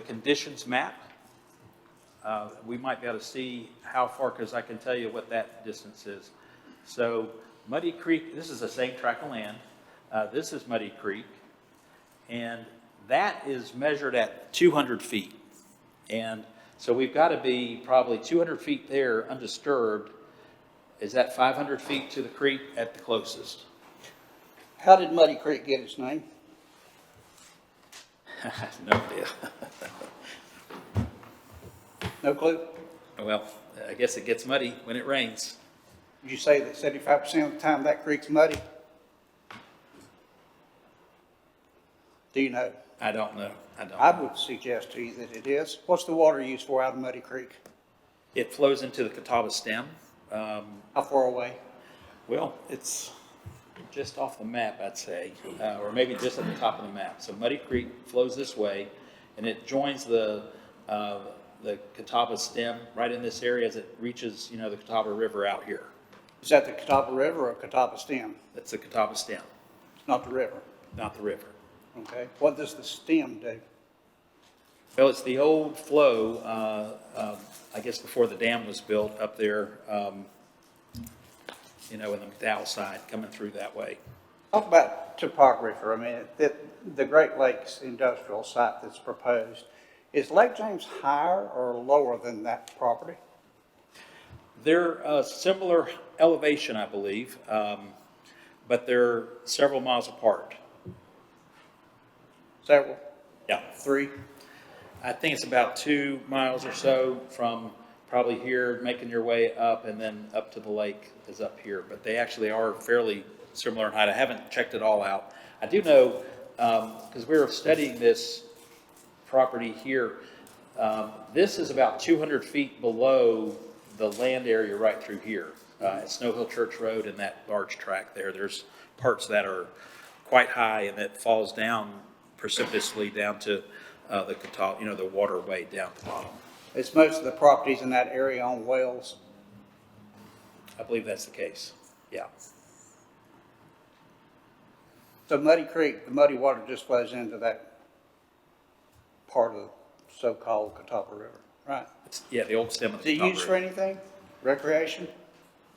conditions map, we might be able to see how far, because I can tell you what that distance is. So Muddy Creek, this is the same tract of land. This is Muddy Creek, and that is measured at 200 feet. And so we've got to be probably 200 feet there undisturbed. Is that 500 feet to the creek at the closest? How did Muddy Creek get its name? No idea. No clue? Well, I guess it gets muddy when it rains. Did you say that 75% of the time that creek's muddy? Do you know? I don't know. I would suggest to you that it is. What's the water used for out of Muddy Creek? It flows into the Catawba stem. How far away? Well, it's just off the map, I'd say, or maybe just at the top of the map. So Muddy Creek flows this way, and it joins the Catawba stem right in this area as it reaches, the Catawba River out here. Is that the Catawba River or Catawba stem? That's the Catawba stem, Not the river. not the river. Okay. What does the stem do? Well, it's the old flow, I guess before the dam was built up there, in the McDowell side, coming through that way. Talk about topography for a minute. The Great Lakes industrial site that's proposed, is Lake James higher or lower than that property? They're a similar elevation, I believe, but they're several miles apart. Several? Yeah. 3? I think it's about 2 miles or so from probably here, making your way up, and then up to the lake is up here. But they actually are fairly similar in height. I haven't checked it all out. I do know, because we were studying this property here, this is about 200 feet below the land area right through here, at Snow Hill Church Road and that large tract there. There's parts that are quite high and that falls down precipitously down to the Catawba, the waterway down the bottom. It's most of the properties in that area on wells. I believe that's the case, yeah. So Muddy Creek, the muddy water just flows into that part of the so-called Catawba River, right? Yeah, the old stem of Is the it Catawba used for River. anything? Recreation?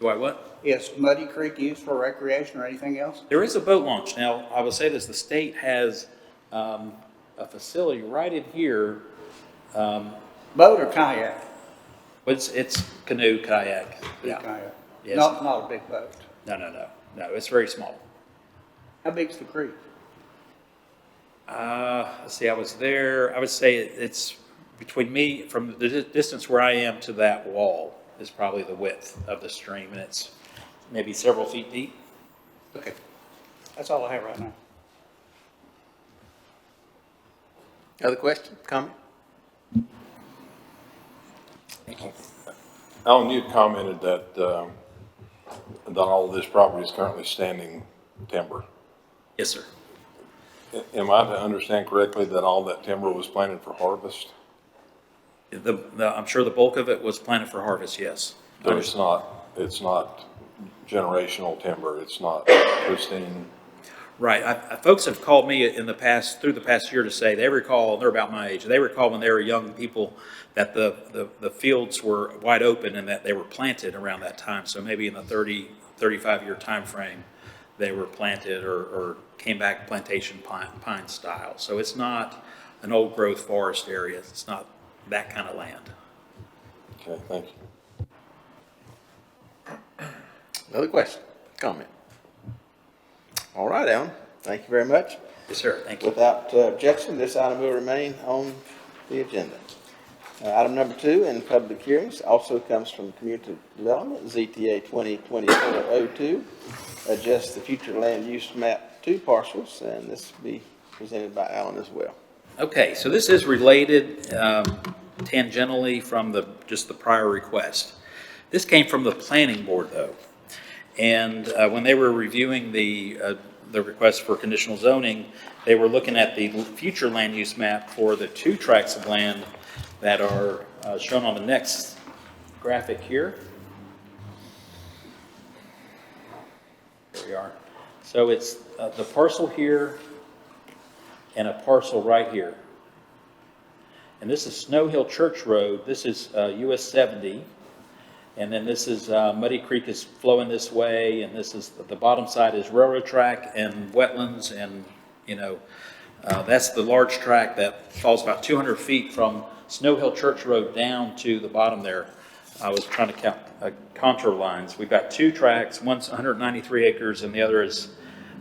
Do I what? Is Muddy Creek used for recreation or anything else? There is a boat launch. Now, I will say this, the state has a facility right in here. Boat or kayak? It's canoe, kayak. Yeah. Kayak. Yes. Not a big boat. No, it's very small. How big's the creek? Let's see, I was there, I would say it's between me, from the distance where I am to that wall is probably the width of the stream, and it's maybe several feet deep. Okay. That's all I have right now. Other question, comment? Alan, you commented that all of this property is currently standing timber. Yes, sir. Am I to understand correctly that all that timber was planted for harvest? I'm sure the bulk of it was planted for harvest, yes. So it's not generational timber, it's not pristine? Right. Folks have called me through the past year to say they recall, they're about my age, they recall when they were young people that the fields were wide open and that they were planted around that time. So maybe in the 35-year time frame, they were planted or came back plantation pine style. So it's not an old growth forest area. It's not that kind of land. Okay, thank you. Another question, comment? All right, Alan, thank you very much. Yes, sir. Thank you. Without objection, this item will remain on the agenda. Item number 2 in public hearings also comes from Community Development, ZTA 2024-02. Adjust the future land use map 2 parcels, and this will be presented by Alan as well. Okay, so this is related tangentially from just the prior request. This came from the planning board, though. And when they were reviewing the request for conditional zoning, they were looking at the future land use map for the 2 tracts of land that are shown on the next graphic here. Here we are. So it's the parcel here and a parcel right here. And this is Snow Hill Church Road. This is US 70. And then this is Muddy Creek is flowing this way, and this is the bottom side is railroad track and wetlands, and that's the large tract that falls about 200 feet from Snow Hill Church Road down to the bottom there. I was trying to count contour lines. We've got 2 tracts. One's 193 acres, and the other is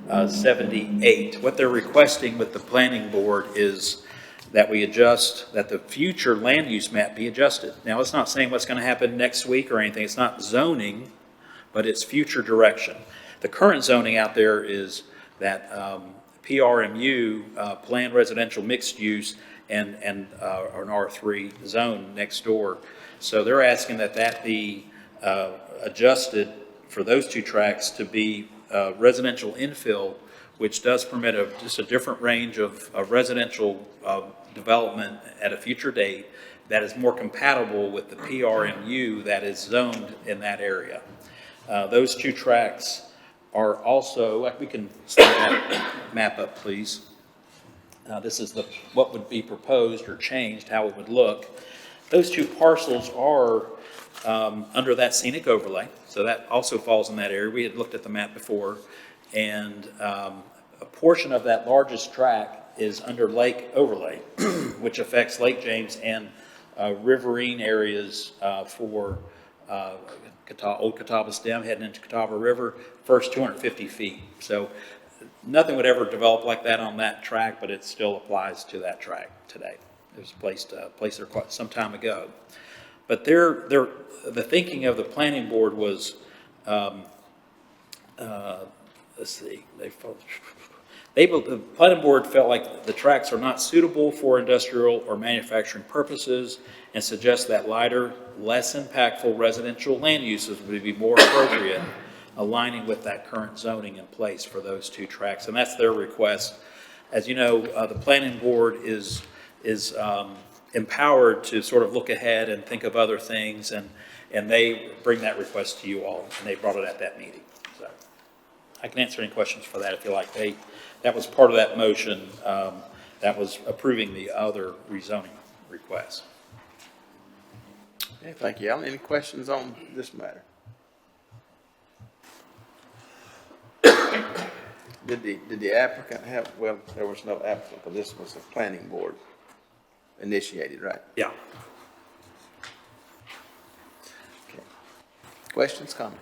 78. What they're requesting with the planning board is that that the future land use map be adjusted. Now, it's not saying what's going to happen next week or anything. It's not zoning, but it's future direction. The current zoning out there is that PRMU, planned residential mixed use, and an R3 zone next door. So they're asking that be adjusted for those 2 tracts to be residential infill, which does permit just a different range of residential development at a future date that is more compatible with the PRMU that is zoned in that area. Those 2 tracts are also, we can slide that map up, please. This is what would be proposed or changed, how it would look. Those 2 parcels are under that scenic overlay, so that also falls in that area. We had looked at the map before, and a portion of that largest tract is under lake overlay, which affects Lake James and riverine areas for Old Catawba Stem heading into Catawba River, first 250 feet. So nothing would ever develop like that on that track, but it still applies to that track today. It was placed there quite some time ago. But the thinking of the planning board was, let's see, the planning board felt like the tracks are not suitable for industrial or manufacturing purposes and suggest that lighter, less impactful residential land uses would be more appropriate, aligning with that current zoning in place for those two tracks. And that's their request. As you know, the planning board is empowered to sort of look ahead and think of other things, and they bring that request to you all, and they brought it at that meeting. So I can answer any questions for that if you like. That was part of that motion that was approving the other rezoning request. Okay, thank you, Alan. Any questions on this matter? Did the applicant have, well, there was no applicant, because this was the planning board initiated, right? Yeah. Okay. Questions, comments?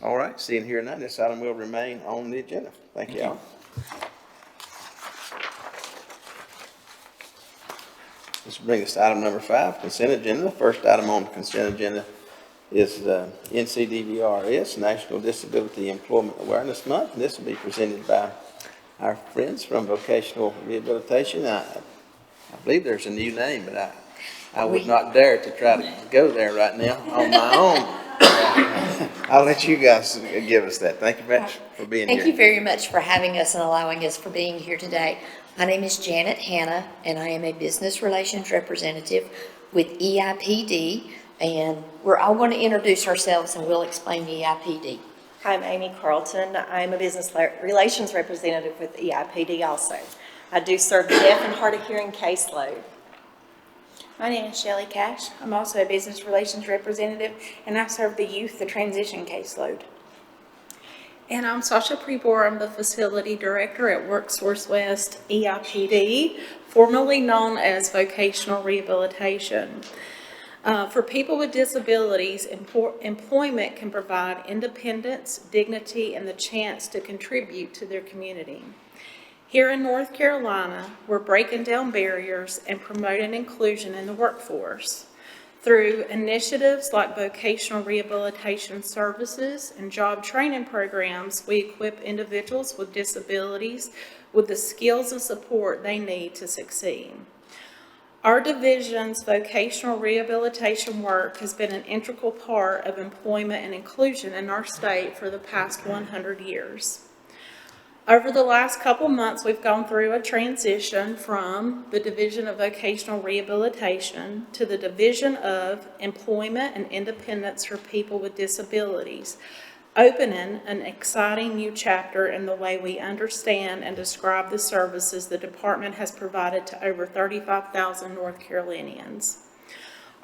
All right, seeing here none, this item will remain on the agenda. Thank you, Alan. This will bring us to item number 5, consent agenda. The first item on the consent agenda is NCDVRS, National Disability Employment Awareness Month. And this will be presented by our friends from Vocational Rehabilitation. I believe there's a new name, but I would not dare to try to go there right now on my own. I'll let you guys give us that. Thank you very much for being here. Thank you very much for having us and allowing us for being here today. My name is Janet Hanna, and I am a business relations representative with EIPD, and we're all going to introduce ourselves and we'll explain EIPD. I'm Amy Carlton. I'm a business relations representative with EIPD also. I do serve the deaf and hard of hearing caseload. My name is Shelley Cash. I'm also a business relations representative, and I serve the youth, the transition caseload. And I'm Sasha Prebor. I'm the facility director at WorkSource West EIPD, formerly known as Vocational Rehabilitation. For people with disabilities, employment can provide independence, dignity, and the chance to contribute to their community. Here in North Carolina, we're breaking down barriers and promoting inclusion in the workforce. Through initiatives like vocational rehabilitation services and job training programs, we equip individuals with disabilities with the skills and support they need to succeed. Our division's vocational rehabilitation work has been an integral part of employment and inclusion in our state for the past 100 years. Over the last couple months, we've gone through a transition from the Division of Vocational Rehabilitation to the Division of Employment and Independence for People with Disabilities, opening an exciting new chapter in the way we understand and describe the services the department has provided to over 35,000 North Carolinians.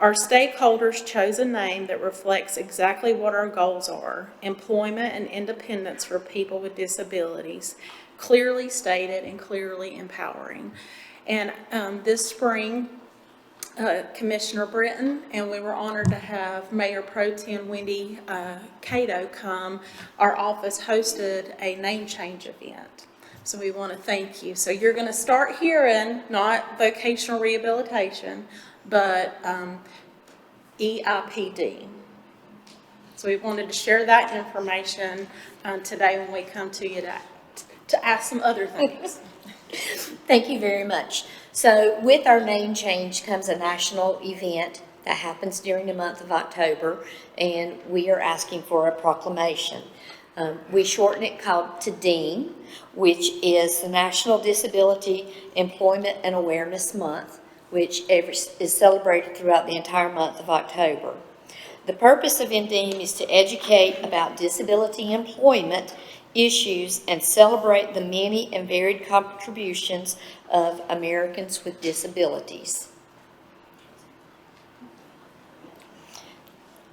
Our stakeholders chose a name that reflects exactly what our goals are: employment and independence for people with disabilities, clearly stated and clearly empowering. And this spring, Commissioner Britton, and we were honored to have Mayor Pro Tem Wendy Cato come, our office hosted a name change event. So we want to thank you. So you're going to start hearing not vocational rehabilitation, but EIPD. So we wanted to share that information today when we come to you to ask some other things. Thank you very much. So with our name change comes a national event that happens during the month of October, and we are asking for a proclamation. We shorten it called to DEAM, which is the National Disability Employment and Awareness Month, which is celebrated throughout the entire month of October. The purpose of NDEAM is to educate about disability employment issues and celebrate the many and varied contributions of Americans with disabilities.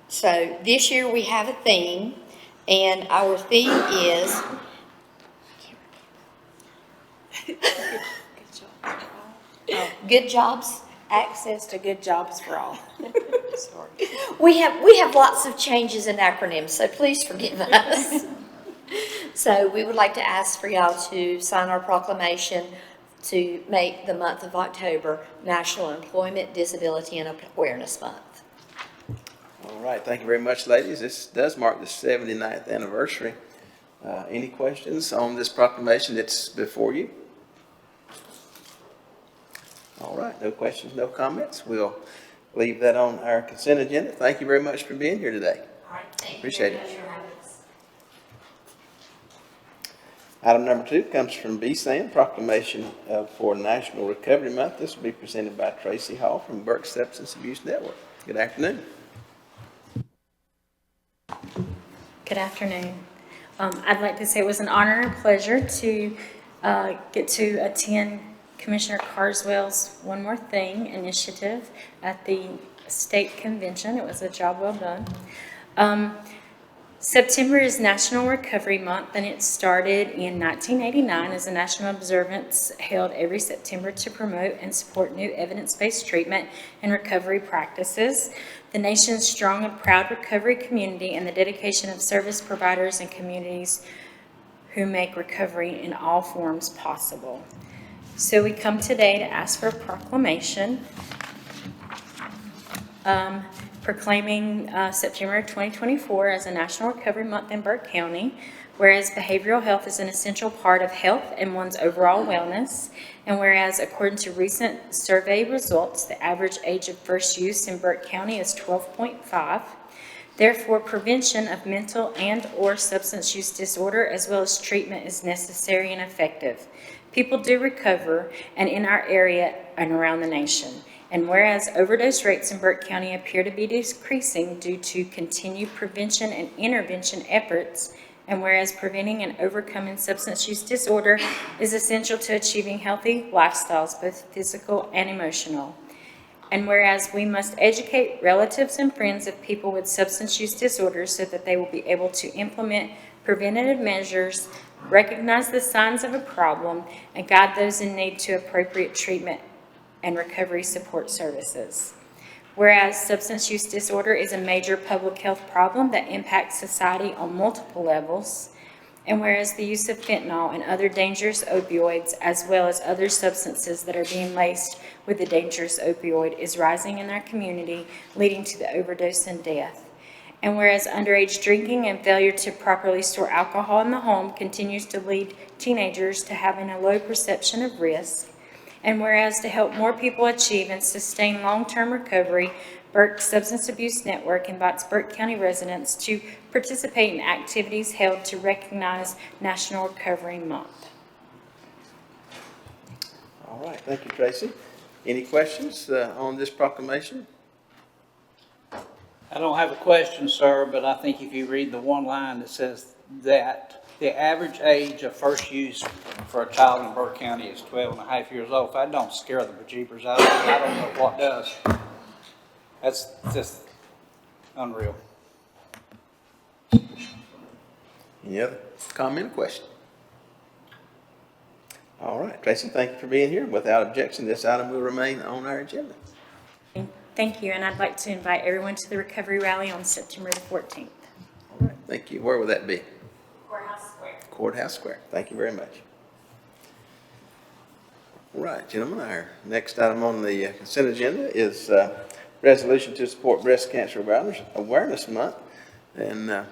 So this year we have a theme, and our theme is good jobs. Access to good jobs for all. Sorry. We have lots of changes in acronyms, so please forgive us. So we would like to ask for y'all to sign our proclamation to make the month of October National Employment Disability and Awareness Month. All right, thank you very much, ladies. This does mark the 79th anniversary. Any questions on this proclamation that's before you? All right, no questions, no comments. We'll leave that on our consent agenda. Thank you very much for being here today. All right, thank you. Appreciate it. Item number 2 comes from BSAM, proclamation for National Recovery Month. This will be presented by Tracy Hall from Burke Substance Abuse Network. Good afternoon. Good afternoon. I'd like to say it was an honor and pleasure to get to attend Commissioner Carswell's One More Thing initiative at the state convention. It was a job well done. September is National Recovery Month, and it started in 1989 as a national observance held every September to promote and support new evidence-based treatment and recovery practices, the nation's strong and proud recovery community, and the dedication of service providers and communities who make recovery in all forms possible. So we come today to ask for a proclamation proclaiming September 2024 as a National Recovery Month in Burke County, whereas behavioral health is an essential part of health and one's overall wellness, and whereas according to recent survey results, the average age of first use in Burke County is 12.5. Therefore, prevention of mental and/or substance use disorder as well as treatment is necessary and effective. People do recover, and in our area and around the nation. And whereas overdose rates in Burke County appear to be decreasing due to continued prevention and intervention efforts, and whereas preventing and overcoming substance use disorder is essential to achieving healthy lifestyles, both physical and emotional. And whereas we must educate relatives and friends of people with substance use disorders so that they will be able to implement preventative measures, recognize the signs of a problem, and guide those in need to appropriate treatment and recovery support services. Whereas substance use disorder is a major public health problem that impacts society on multiple levels, and whereas the use of fentanyl and other dangerous opioids, as well as other substances that are being laced with the dangerous opioid, is rising in our community, leading to the overdose and death. And whereas underage drinking and failure to properly store alcohol in the home continues to lead teenagers to having a low perception of risk, and whereas to help more people achieve and sustain long-term recovery, Burke Substance Abuse Network invites Burke County residents to participate in activities held to recognize National Recovery Month. All right, thank you, Tracy. Any questions on this proclamation? I don't have a question, sir, but I think if you read the one line that says that the average age of first use for a child in Burke County is 12 and a half years old, if that don't scare the bejeepers out of me, I don't know what does. That's just unreal. Any other comment or question? All right, Tracy, thank you for being here. Without objection, this item will remain on our agenda. Thank you, and I'd like to invite everyone to the recovery rally on September the 14th. All right, thank you. Where will that be? Courthouse Square. Courthouse Square. Thank you very much. All right, gentlemen, our next item on the consent agenda is resolution to support Breast Cancer Awareness Month. And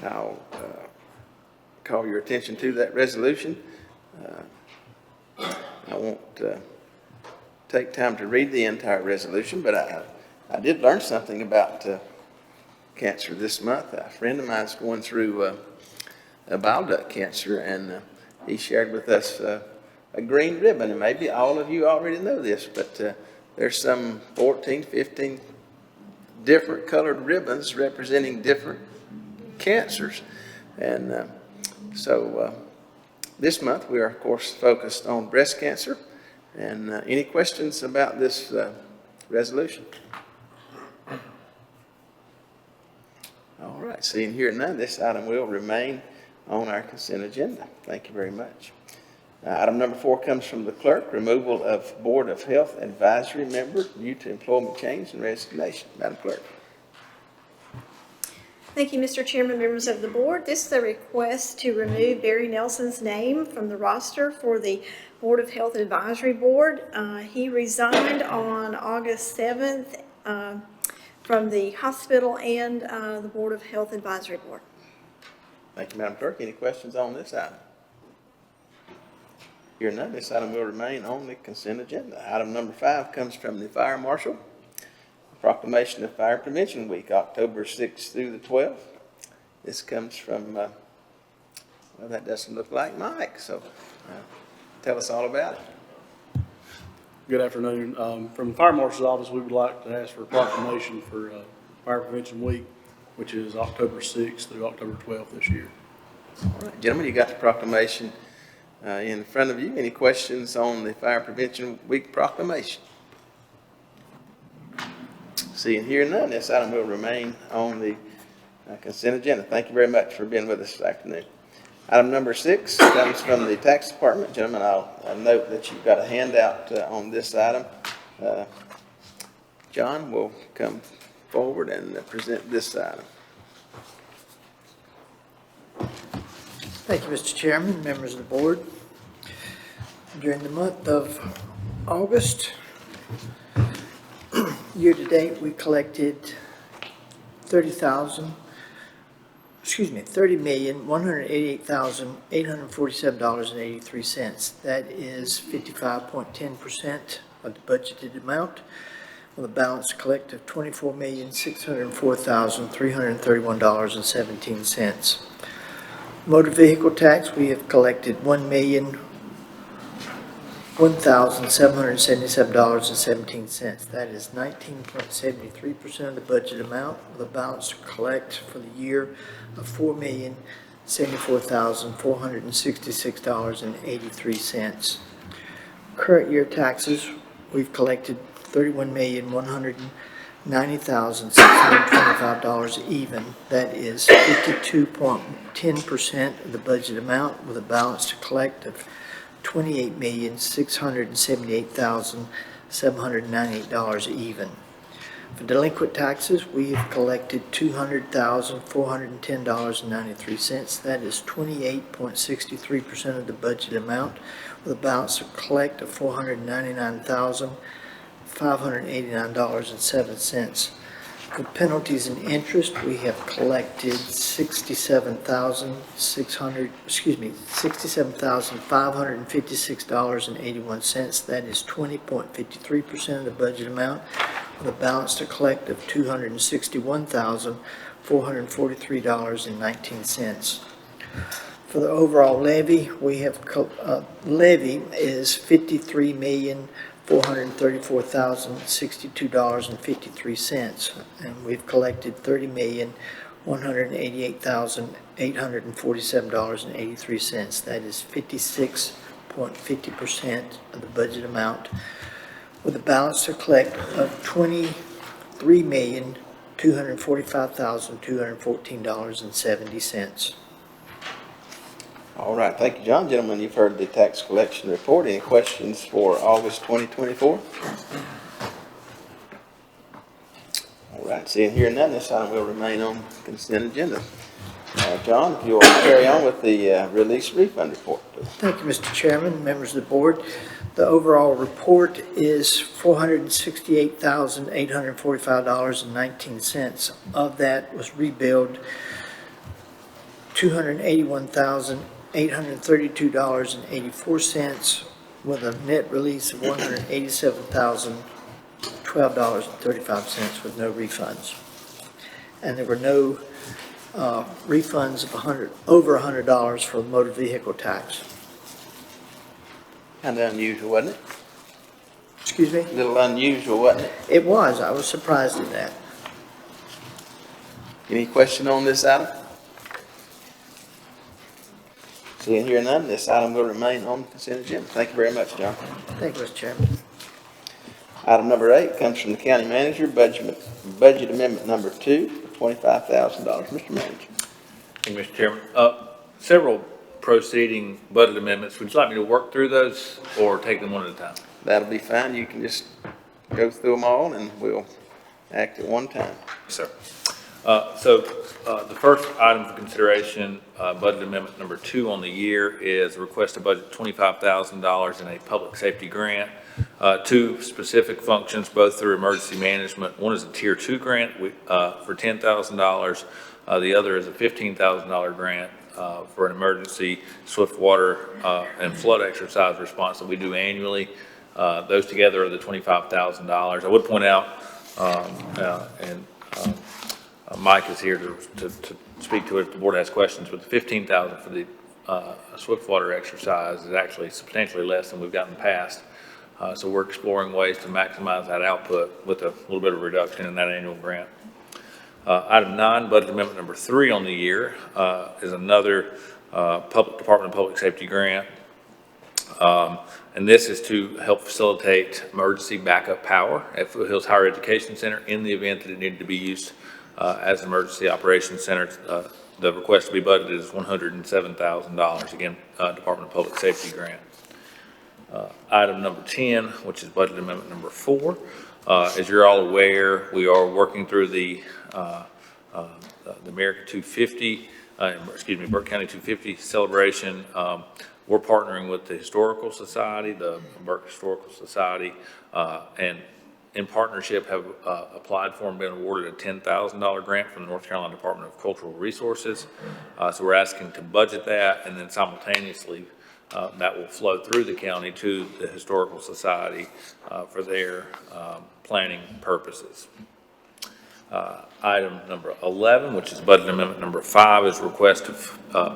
I'll call your attention to that resolution. I won't take time to read the entire resolution, but I did learn something about cancer this month. A friend of mine is going through bile duct cancer, and he shared with us a green ribbon. And maybe all of you already know this, but there's some 14, 15 different colored ribbons representing different cancers. And so this month we are, of course, focused on breast cancer. And any questions about this resolution? All right, seeing here none, this item will remain on our consent agenda. Thank you very much. Item number 4 comes from the clerk, removal of Board of Health Advisory member due to employment change and resignation. Madam Clerk. Thank you, Mr. Chairman, members of the board. This is a request to remove Barry Nelson's name from the roster for the Board of Health Advisory Board. He resigned on August 7th from the hospital and the Board of Health Advisory Board. Thank you, Madam Clerk. Any questions on this item? Hearing none, this item will remain on the consent agenda. Item number 5 comes from the Fire Marshal. Proclamation of Fire Prevention Week, October 6th through the 12th. This comes from, well, that doesn't look like Mike, so tell us all about it. Good afternoon. From the Fire Marshal's office, we would like to ask for a proclamation for Fire Prevention Week, which is October 6th through October 12th this year. All right, gentlemen, you got the proclamation in front of you. Any questions on the Fire Prevention Week proclamation? Seeing here none, this item will remain on the consent agenda. Thank you very much for being with us this afternoon. Item number 6 comes from the Tax Department. Gentlemen, I'll note that you've got a handout on this item. John will come forward and present this item. Thank you, Mr. Chairman, members of the board. During the month of August, year-to-date, we collected $30,188,847.83. That is 55.10% of the budgeted amount, with a balance collect of $24,604,331.17. Motor vehicle tax, we have collected $1,777.17. That is 19.73% of the budget amount, with a balance to collect for the year of $4,074,466.83. Current year taxes, we've collected $31,190,625 even. That is 52.10% of the budget amount, with a balance to collect of $28,678,798 even. For delinquent taxes, we have collected $200,410.93. That is 28.63% of the budget amount, with a balance to collect of $499,589.07. For penalties and interest, we have collected $67,556.81. That is 20.53% of the budget amount, with a balance to collect of $261,443.19. For the overall levy, we have levy is $53,434,062.53, and we've collected $30,188,847.83. That is 56.50% of the budget amount, with a balance to collect of $23,245,214.70. All right, thank you, John. Gentlemen, you've heard the tax collection report. Any questions for August 2024? All right, seeing here none, this item will remain on consent agenda. John, if you will carry on with the release refund report, please. Thank you, Mr. Chairman, members of the board. The overall report is $468,845.19. Of that was rebilled $281,832.84, with a net release of $187,012.35 with no refunds. And there were no refunds of over $100 for motor vehicle tax. Kind of unusual, wasn't it? Excuse me? A little unusual, wasn't it? It was. I was surprised at that. Any question on this item? Seeing here none, this item will remain on the consent agenda. Thank you very much, John. Thank you, Mr. Chairman. Item number 8 comes from the county manager, budget amendment number 2 for $25,000. Mr. Manager. Thank you, Mr. Chairman. Several proceeding budget amendments. Would you like me to work through those or take them one at a time? That'll be fine. You can just go through them all and we'll act at one time. Yes, sir. The first item for consideration, budget amendment number 2 on the year, is a request to budget $25,000 in a public safety grant. 2 specific functions, both through emergency management. One is a tier 2 grant for $10,000. The other is a $15,000 grant for an emergency swift water and flood exercise response that we do annually. Those together are the $25,000. I would point out, Mike is here to speak to it if the board has questions, but the $15,000 for the swift water exercise is actually substantially less than we've got in the past. So we're exploring ways to maximize that output with a little bit of reduction in that annual grant. Item 9, budget amendment number 3 on the year, is another Department of Public Safety grant. And this is to help facilitate emergency backup power at Foothills Higher Education Center in the event that it needed to be used as an emergency operations center. The request to be budgeted is $107,000, again, Department of Public Safety grant. Item number 10, which is budget amendment number 4. As you're all aware, we are working through the America 250, Burke County 250 celebration. We're partnering with the Historical Society, the Burke Historical Society, and in partnership have applied for and been awarded a $10,000 grant from the North Carolina Department of Cultural Resources. So we're asking to budget that, and then simultaneously that will flow through the county to the Historical Society for their planning purposes. Item number 11, which is budget amendment number 5, is a request to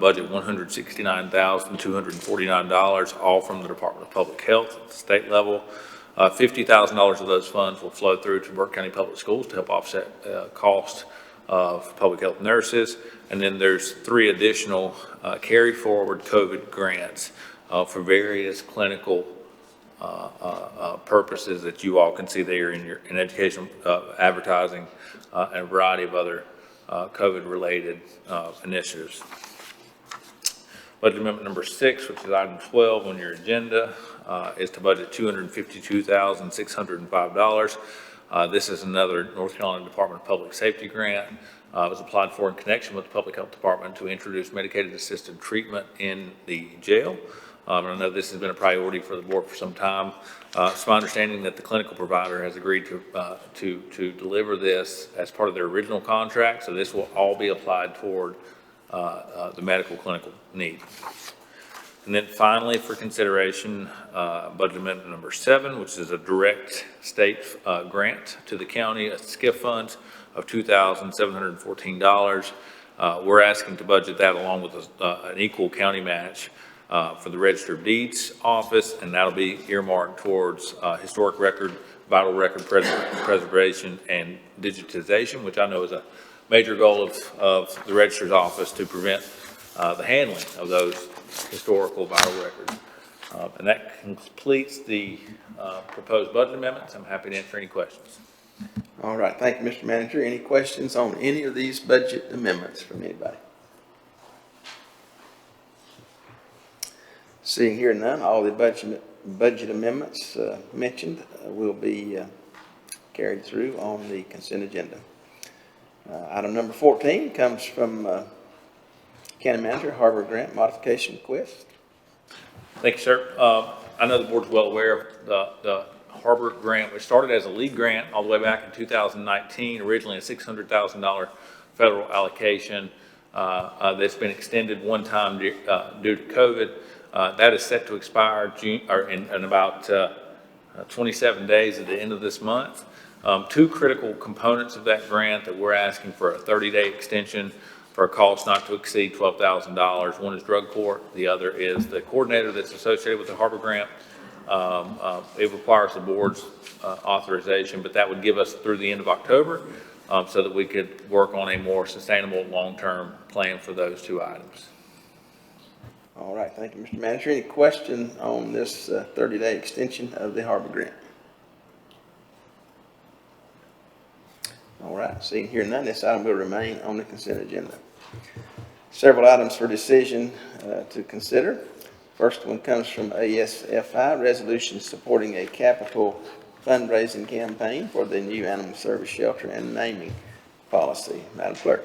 budget $169,249, all from the Department of Public Health at the state level. $50,000 of those funds will flow through to Burke County Public Schools to help offset cost of public health nurses. And then there's 3 additional carry forward COVID grants for various clinical purposes that you all can see there in education, advertising, and a variety of other COVID-related initiatives. Budget amendment number 6, which is item 12 on your agenda, is to budget $252,605. This is another North Carolina Department of Public Safety grant. It was applied for in connection with the Public Health Department to introduce medicated assisted treatment in the jail. I know this has been a priority for the board for some time. It's my understanding that the clinical provider has agreed to deliver this as part of their original contract, so this will all be applied toward the medical clinical need. And then finally, for consideration, budget amendment number 7, which is a direct state grant to the county, a SCIF funds of $2,714. We're asking to budget that along with an equal county match for the Register of Deeds office, and that'll be earmarked towards historic record, vital record preservation and digitization, which I know is a major goal of the Register's office to prevent the handling of those historical vital records. And that completes the proposed budget amendments. I'm happy to answer any questions. All right, thank you, Mr. Manager. Any questions on any of these budget amendments from anybody? Seeing here none, all the budget amendments mentioned will be carried through on the consent agenda. Item number 14 comes from County Manager, Harbor Grant Modification Request. Thank you, sir. I know the board's well aware of the Harbor Grant, which started as a lead grant all the way back in 2019, originally a $600,000 federal allocation that's been extended one time due to COVID. That is set to expire in about 27 days at the end of this month. 2 critical components of that grant that we're asking for a 30-day extension for a cost not to exceed $12,000. One is drug court. The other is the coordinator that's associated with the Harbor Grant. It requires the board's authorization, but that would give us through the end of October so that we could work on a more sustainable long-term plan for those 2 items. All right, thank you, Mr. Manager. Any question on this 30-day extension of the Harbor Grant? All right, seeing here none, this item will remain on the consent agenda. Several items for decision to consider. First one comes from ASFI, resolution supporting a capital fundraising campaign for the new animal service shelter and naming policy. Madam Clerk.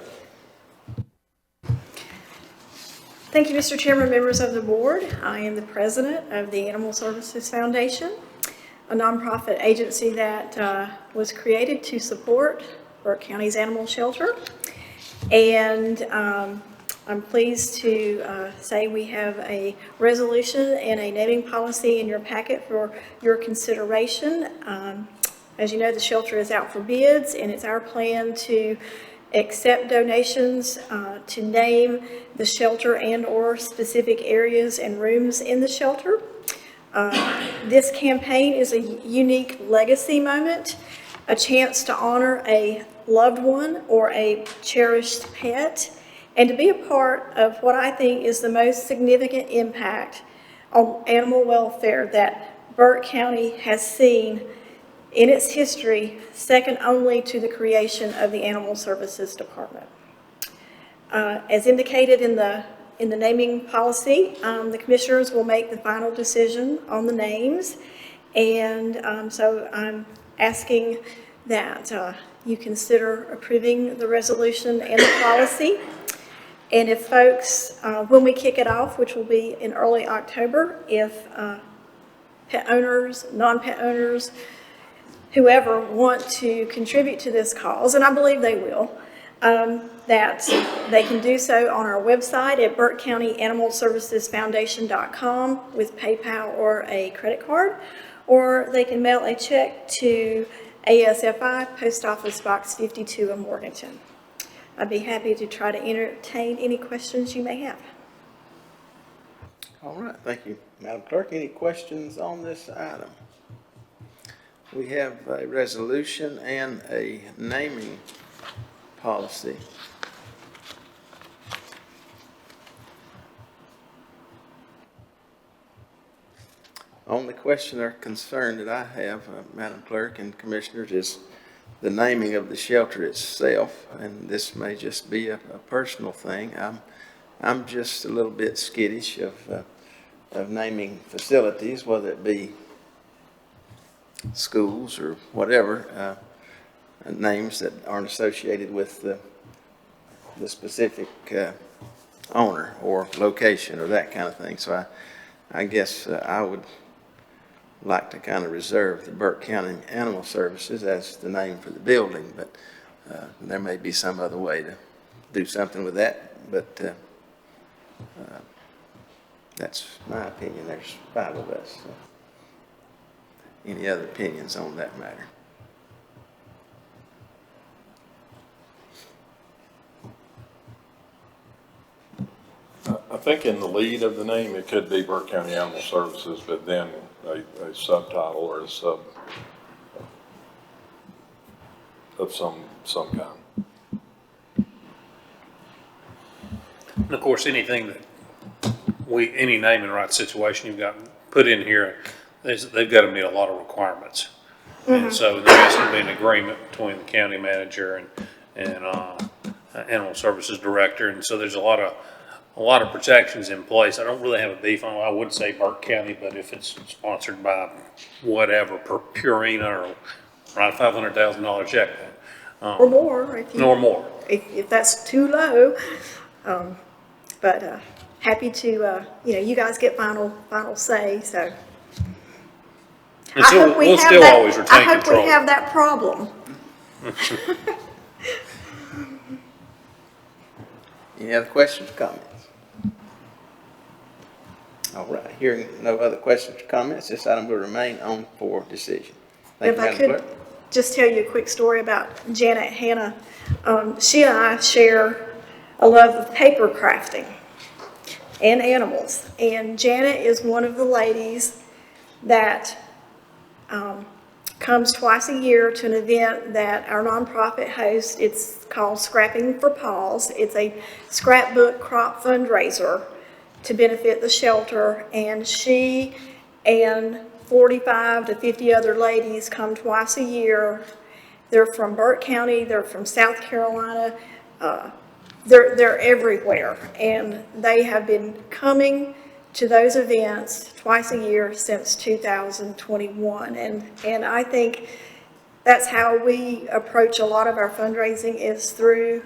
Thank you, Mr. Chairman, members of the board. I am the president of the Animal Services Foundation, a nonprofit agency that was created to support Burke County's animal shelter. And I'm pleased to say we have a resolution and a naming policy in your packet for your consideration. As you know, the shelter is out for bids, and it's our plan to accept donations to name the shelter and/or specific areas and rooms in the shelter. This campaign is a unique legacy moment, a chance to honor a loved one or a cherished pet, and to be a part of what I think is the most significant impact on animal welfare that Burke County has seen in its history, second only to the creation of the Animal Services Department. As indicated in the naming policy, the commissioners will make the final decision on the names, and so I'm asking that you consider approving the resolution and the policy. And if folks, when we kick it off, which will be in early October, if pet owners, non-pet owners, whoever want to contribute to this cause, and I believe they will, that they can do so on our website at burkecountyanimalservicesfoundation.com with PayPal or a credit card, or they can mail a check to ASFI, Post Office Box 52 in Morganton. I'd be happy to try to entertain any questions you may have. All right, thank you, Madam Clerk. Any questions on this item? We have a resolution and a naming policy. Only question or concern that I have, Madam Clerk and Commissioners, is the naming of the shelter itself, and this may just be a personal thing. I'm just a little bit skittish of naming facilities, whether it be schools or whatever, names that aren't associated with the specific owner or location or that kind of thing. So I guess I would like to kind of reserve the Burke County Animal Services as the name for the building, but there may be some other way to do something with that, but that's my opinion. There's 5 of us. So. Any other opinions on that matter? I think in the lead of the name, it could be Burke County Animal Services, but then a subtitle or a sub of some kind. And of course, anything that any name and right situation you've got put in here, they've got to meet a lot of requirements. Mm-hmm. And so there has to be an agreement between the county manager and animal services director. And so there's a lot of protections in place. I don't really have a beef on it. I would say Burke County, but if it's sponsored by whatever, Purina, or write a $500,000 check. Or more. If that's too low. But happy to, you guys get final say, so. And so we'll still always retain control. I hope we have that problem. Any other questions or comments? All right, hearing no other questions or comments, this item will remain on for decision. Thank you, Madam Clerk. If I could just tell you a quick story about Janet Hanna. She and I share a love of paper crafting and animals. And Janet is one of the ladies that comes twice a year to an event that our nonprofit hosts. It's called Scrapping for Paws. It's a scrapbook crop fundraiser to benefit the shelter, and she and 45 to 50 other ladies come twice a year. They're from Burke County, they're from South Carolina, they're everywhere, and they have been coming to those events twice a year since 2021, and I think That's how we approach a lot of our fundraising, is through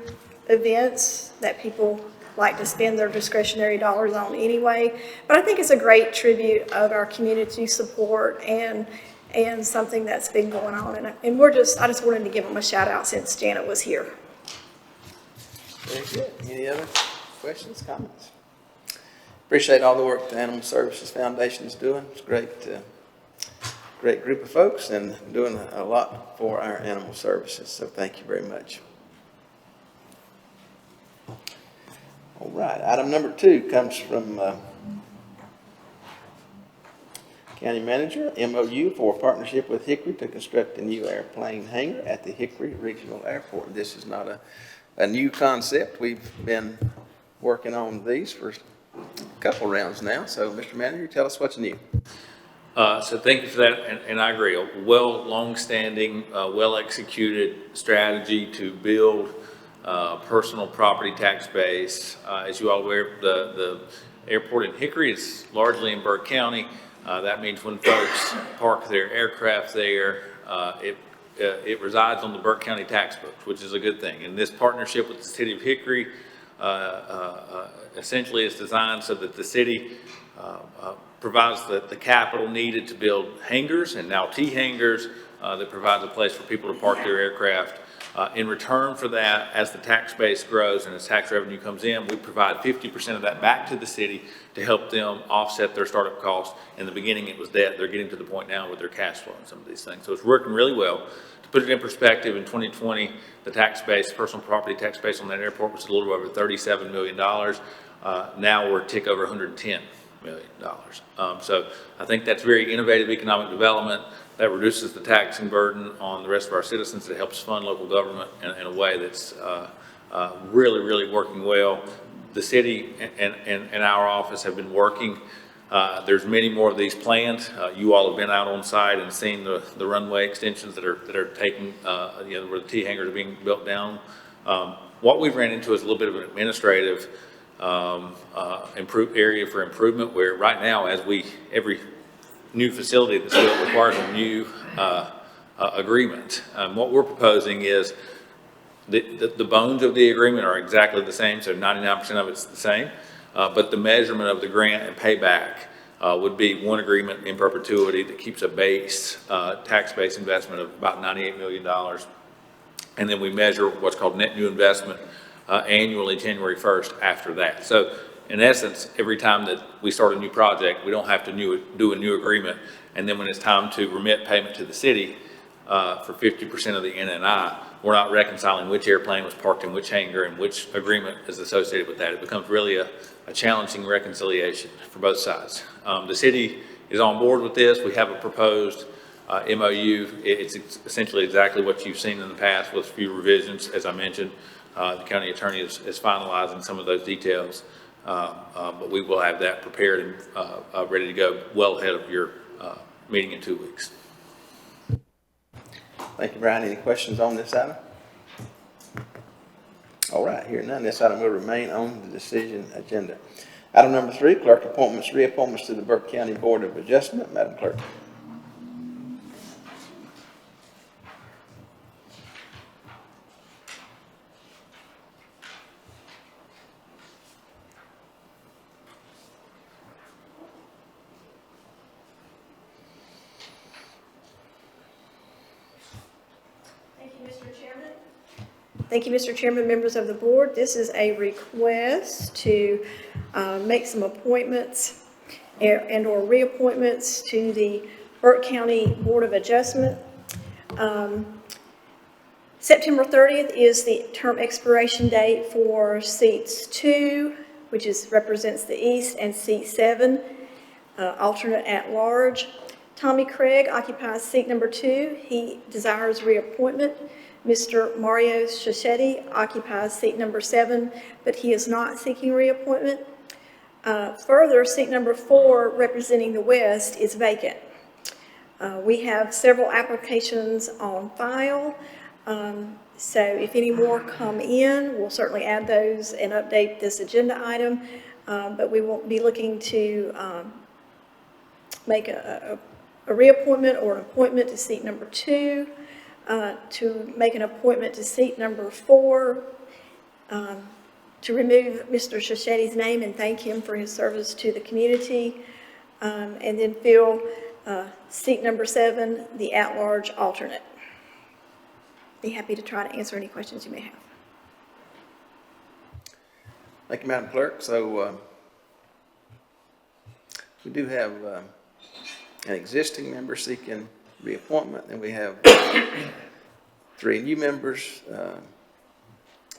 events that people like to spend their discretionary dollars on anyway. But I think it's a great tribute of our community support and something that's been going on. And I just wanted to give them a shout out since Janet was here. Very good. Any other questions, comments? Appreciate all the work the Animal Services Foundation is doing. It's great, great group of folks and doing a lot for our animal services. So thank you very much. All right, item number 2 comes from County Manager, MOU for partnership with Hickory to construct a new airplane hangar at the Hickory Regional Airport. This is not a new concept. We've been working on these for a couple rounds now. So, Mr. Manager, tell us what's new. So thank you for that, and I agree. A long-standing, well-executed strategy to build personal property tax base. As you all are aware, the airport in Hickory is largely in Burke County. That means when folks park their aircraft there, it resides on the Burke County tax books, which is a good thing. And this partnership with the city of Hickory essentially is designed so that the city provides the capital needed to build hangars, and now T-hangars, that provides a place for people to park their aircraft. In return for that, as the tax base grows and as tax revenue comes in, we provide 50% of that back to the city to help them offset their startup costs. In the beginning, it was debt. They're getting to the point now with their cash flow and some of these things. So it's working really well. To put it in perspective, in 2020, the tax base, personal property tax base on that airport was a little over $37 million. Now we're a tick over $110 million. So I think that's very innovative economic development that reduces the taxing burden on the rest of our citizens. It helps fund local government in a way that's really, really working well. The city and our office have been working. There's many more of these planned. You all have been out on site and seen the runway extensions that are taking, where the T-hangars are being built down. What we've ran into is a little bit of an administrative area for improvement, where right now, every new facility that's built requires a new agreement. What we're proposing is the bones of the agreement are exactly the same, so 99% of it's the same, but the measurement of the grant and payback would be one agreement in perpetuity that keeps a base, tax-based investment of about $98 million. And then we measure what's called net new investment annually, January 1st after that. So in essence, every time that we start a new project, we don't have to do a new agreement. And then when it's time to remit payment to the city for 50% of the NNI, we're not reconciling which airplane was parked in which hangar and which agreement is associated with that. It becomes really a challenging reconciliation for both sides. The city is on board with this. We have a proposed MOU. It's essentially exactly what you've seen in the past with a few revisions. As I mentioned, the county attorney is finalizing some of those details. But we will have that prepared and ready to go well ahead of your meeting in 2 weeks. Thank you, Brian. Any questions on this item? All right, hearing none, this item will remain on the decision agenda. Item number 3, clerk appointments, reappointments to the Burke County Board of Adjustment. Madam Clerk. Thank you, Mr. Chairman, members of the board. This is a request to make some appointments and/or reappointments to the Burke County Board of Adjustment. September 30th is the term expiration date for seats 2, which represents the East, and seat 7, alternate at large. Tommy Craig occupies seat number 2. He desires reappointment. Mr. Mario Cichetti occupies seat number 7, but he is not seeking reappointment. Further, seat number 4, representing the West, is vacant. We have several applications on file, so if any more come in, we'll certainly add those and update this agenda item, but we won't be looking to make a reappointment or an appointment to seat number 2. to make an appointment to seat number 4, to remove Mr. Shachetti's name and thank him for his service to the community, and then fill seat number 7, the at-large alternate. Be happy to try to answer any questions you may have. Thank you, Madam Clerk. So we do have an existing member seeking reappointment, and we have 3 new members,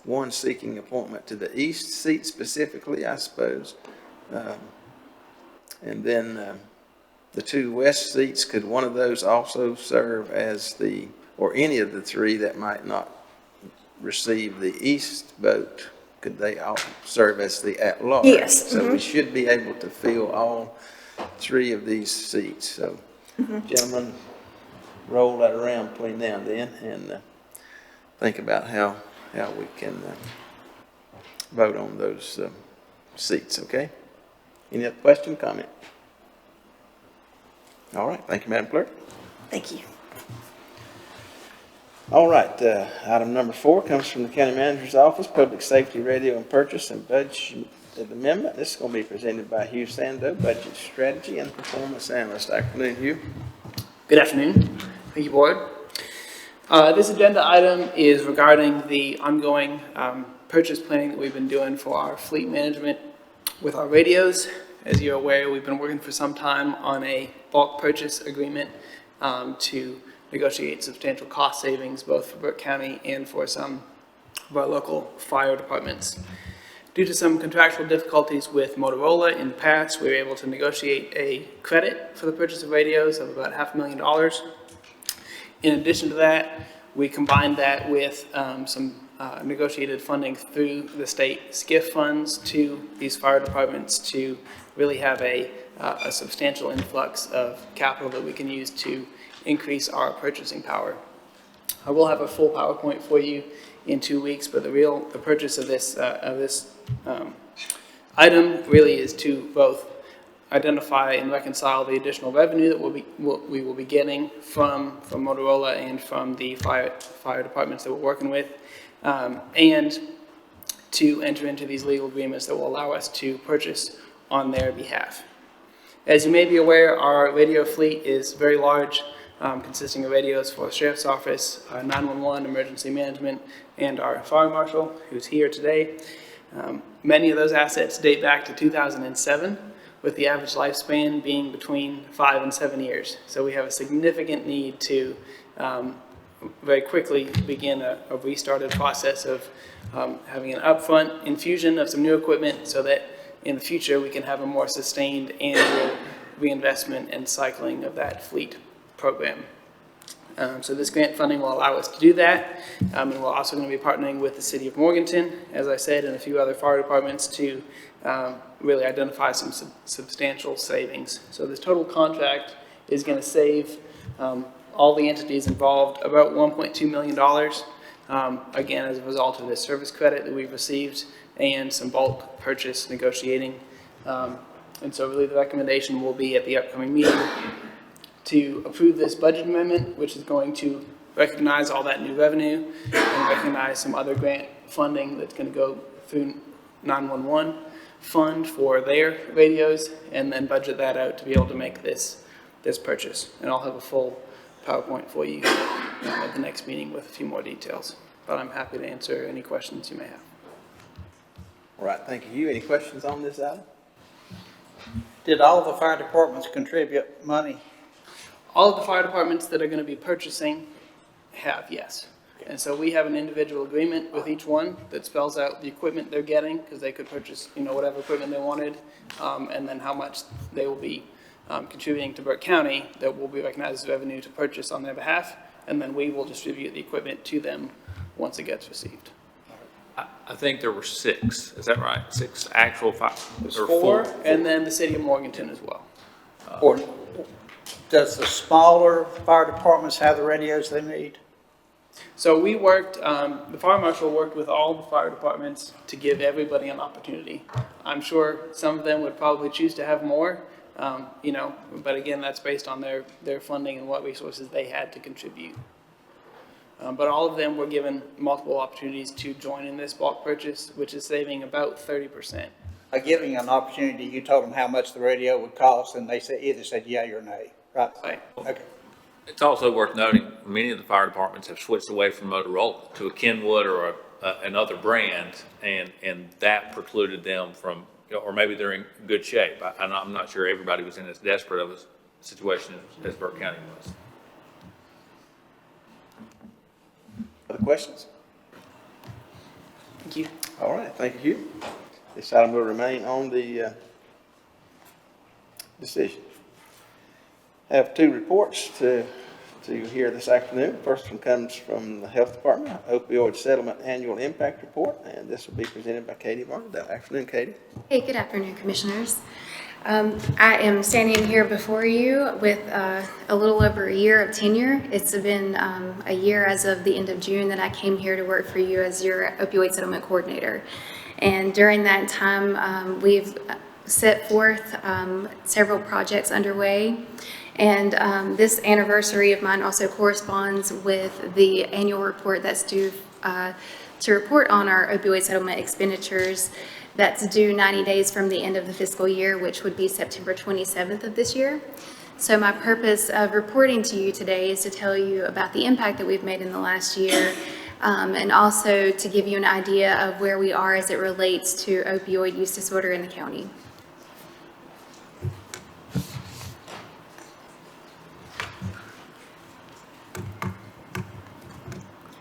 1 seeking appointment to the east seat specifically, I suppose. And then the 2 west seats, could one of those also serve as or any of the 3 that might not receive the east vote, could they all serve as the at-large? Yes. So we should be able to fill all 3 of these seats. So, gentlemen, roll that around between now and then and think about how we can vote on those seats, okay? Any other question, comment? All right, thank you, Madam Clerk. Thank you. All right, item number 4 comes from the County Manager's Office, Public Safety Radio and Purchase and Budget Amendment. This is going to be presented by Hugh Sando, Budget Strategy and Performance Analyst. Afternoon, Hugh. Good afternoon. Thank you, Board. This agenda item is regarding the ongoing purchase planning that we've been doing for our fleet management with our radios. As you're aware, we've been working for some time on a bulk purchase agreement to negotiate substantial cost savings both for Burke County and for some of our local fire departments. Due to some contractual difficulties with Motorola in the past, we were able to negotiate a credit for the purchase of radios of about $500,000. In addition to that, we combined that with some negotiated funding through the state SCIF funds to these fire departments to really have a substantial influx of capital that we can use to increase our purchasing power. I will have a full PowerPoint for you in 2 weeks, but the purchase of this item really is to both identify and reconcile the additional revenue that we will be getting from Motorola and from the fire departments that we're working with, and to enter into these legal agreements that will allow us to purchase on their behalf. As you may be aware, our radio fleet is very large, consisting of radios for the Sheriff's Office, 911, Emergency Management, and our Fire Marshal, who's here today. Many of those assets date back to 2007, with the average lifespan being between 5 and 7 years. So we have a significant need to very quickly begin a restarted process of having an upfront infusion of some new equipment so that in the future we can have a more sustained annual reinvestment and cycling of that fleet program. So this grant funding will allow us to do that, and we're also going to be partnering with the City of Morganton, as I said, and a few other fire departments to really identify some substantial savings. So this total contract is going to save all the entities involved about $1.2 million, again, as a result of this service credit that we've received and some bulk purchase negotiating. And so really the recommendation will be at the upcoming meeting to approve this budget amendment, which is going to recognize all that new revenue and recognize some other grant funding that's going to go through 911 fund for their radios, and then budget that out to be able to make this purchase. And I'll have a full PowerPoint for you at the next meeting with a few more details. But I'm happy to answer any questions you may have. All right, thank you. Any questions on this item? Did all the fire departments contribute money? All of the fire departments that are going to be purchasing have, yes. And so we have an individual agreement with each one that spells out the equipment they're getting, because they could purchase, whatever equipment they wanted, and then how much they will be contributing to Burke County that will be recognized as revenue to purchase on their behalf, and then we will distribute the equipment to them once it gets received. I think there were 6, is that right? 6 actual fire? There's 4, and then the City of Morganton as well. Or does the smaller fire departments have the radios they need? So we worked, the fire marshal worked with all the fire departments to give everybody an opportunity. I'm sure some of them would probably choose to have more, but again, that's based on their funding and what resources they had to contribute. But all of them were given multiple opportunities to join in this bulk purchase, which is saving about 30%. By giving an opportunity, you told them how much the radio would cost, and they either said yea or nay, right? Right. Okay. It's also worth noting, many of the fire departments have switched away from Motorola to a Kenwood or another brand, and that precluded them from, or maybe they're in good shape. I'm not sure everybody was in as desperate of a situation as Burke County was. Other questions? Thank you. All right, thank you. This item will remain on the decision. I have two reports to hear this afternoon. First one comes from the Health Department, Opioid Settlement Annual Impact Report, and this will be presented by Katie Martindale. Afternoon, Katie. Hey, good afternoon, Commissioners. I am standing here before you with a little over a year of tenure. It's been a year as of the end of June that I came here to work for you as your opioid settlement coordinator. And during that time, we've set forth several projects underway. And this anniversary of mine also corresponds with the annual report that's due to report on our opioid settlement expenditures. That's due 90 days from the end of the fiscal year, which would be September 27th of this year. So my purpose of reporting to you today is to tell you about the impact that we've made in the last year, and also to give you an idea of where we are as it relates to opioid use disorder in the county.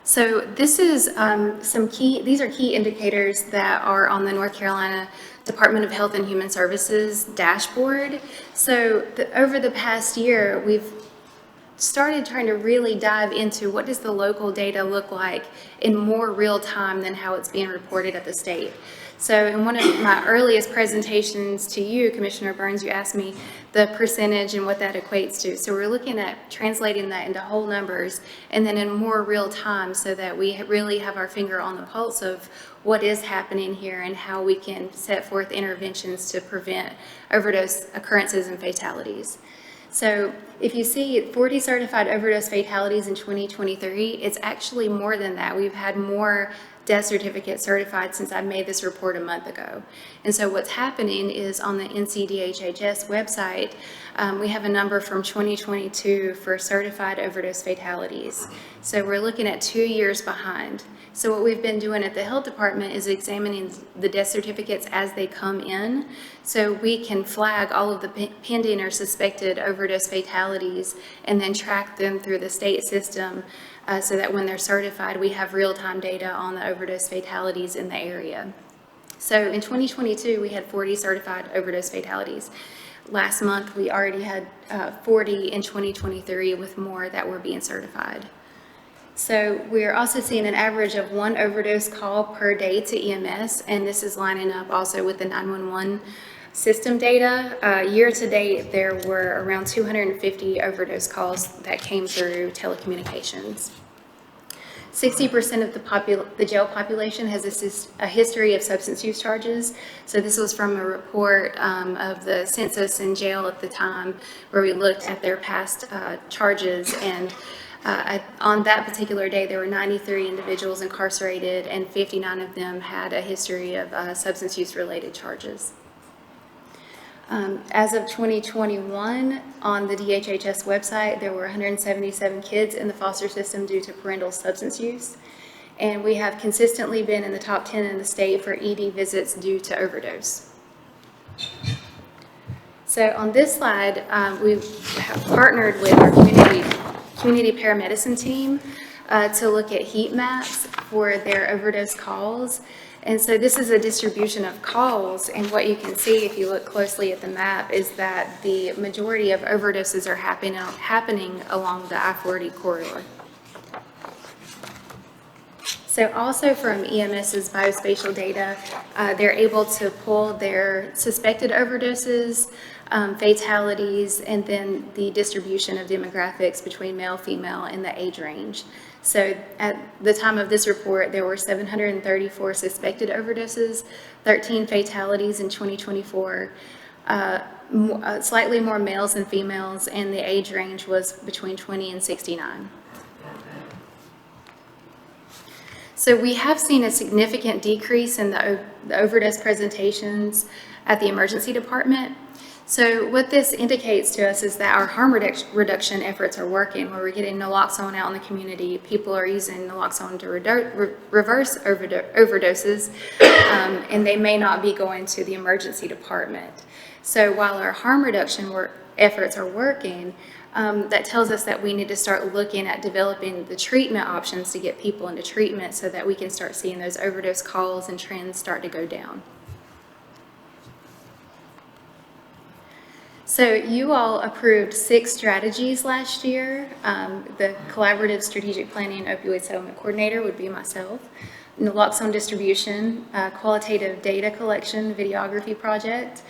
So this is these are key indicators that are on the North Carolina Department of Health and Human Services dashboard. So over the past year, we've started trying to really dive into what does the local data look like in more real time than how it's being reported at the state. So in one of my earliest presentations to you, Commissioner Burns, you asked me the percentage and what that equates to. So we're looking at translating that into whole numbers and then in more real time so that we really have our finger on the pulse of what is happening here and how we can set forth interventions to prevent overdose occurrences and fatalities. So if you see 40 certified overdose fatalities in 2023, it's actually more than that. We've had more death certificates certified since I made this report a month ago. And so what's happening is on the NCDHHS website, we have a number from 2022 for certified overdose fatalities. So we're looking at 2 years behind. So what we've been doing at the health department is examining the death certificates as they come in, so we can flag all of the pending or suspected overdose fatalities and then track them through the state system so that when they're certified, we have real-time data on the overdose fatalities in the area. So in 2022, we had 40 certified overdose fatalities. Last month, we already had 40 in 2023 with more that were being certified. So we're also seeing an average of 1 overdose call per day to EMS, and this is lining up also with the 911 system data. Year to date, there were around 250 overdose calls that came through telecommunications. 60% of the jail population has a history of substance use charges. So this was from a report of the census in jail at the time where we looked at their past charges, and on that particular day, there were 93 individuals incarcerated, and 59 of them had a history of substance use related charges. As of 2021, on the DHHS website, there were 177 kids in the foster system due to parental substance use. And we have consistently been in the top 10 in the state for ED visits due to overdose. So on this slide, we have partnered with our community paramedicine team to look at heat maps for their overdose calls. And so this is a distribution of calls, and what you can see if you look closely at the map is that the majority of overdoses are happening along the I-40 corridor. So also from EMS's biospatial data, they're able to pull their suspected overdoses, fatalities, and then the distribution of demographics between male, female, and the age range. So at the time of this report, there were 734 suspected overdoses, 13 fatalities in 2024, slightly more males than females, and the age range was between 20 and 69. So we have seen a significant decrease in the overdose presentations at the emergency department. So what this indicates to us is that our harm reduction efforts are working, where we're getting naloxone out in the community. People are using naloxone to reverse overdoses, and they may not be going to the emergency department. So while our harm reduction efforts are working, that tells us that we need to start looking at developing the treatment options to get people into treatment so that we can start seeing those overdose calls and trends start to go down. So you all approved 6 strategies last year. The Collaborative Strategic Planning Opioid Settlement Coordinator would be myself. Naloxone distribution, qualitative data collection, videography project,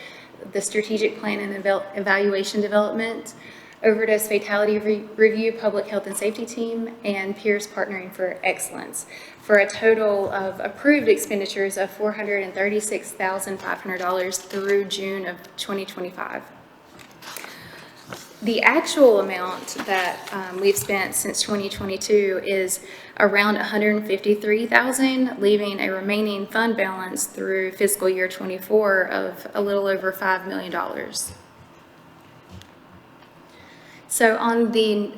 the strategic plan and evaluation development, overdose fatality review, public health and safety team, and peers partnering for excellence, for a total of approved expenditures of $436,500 through June of 2025. The actual amount that we've spent since 2022 is around $153,000, leaving a remaining fund balance through fiscal year 24 of a little over $5 million. So on the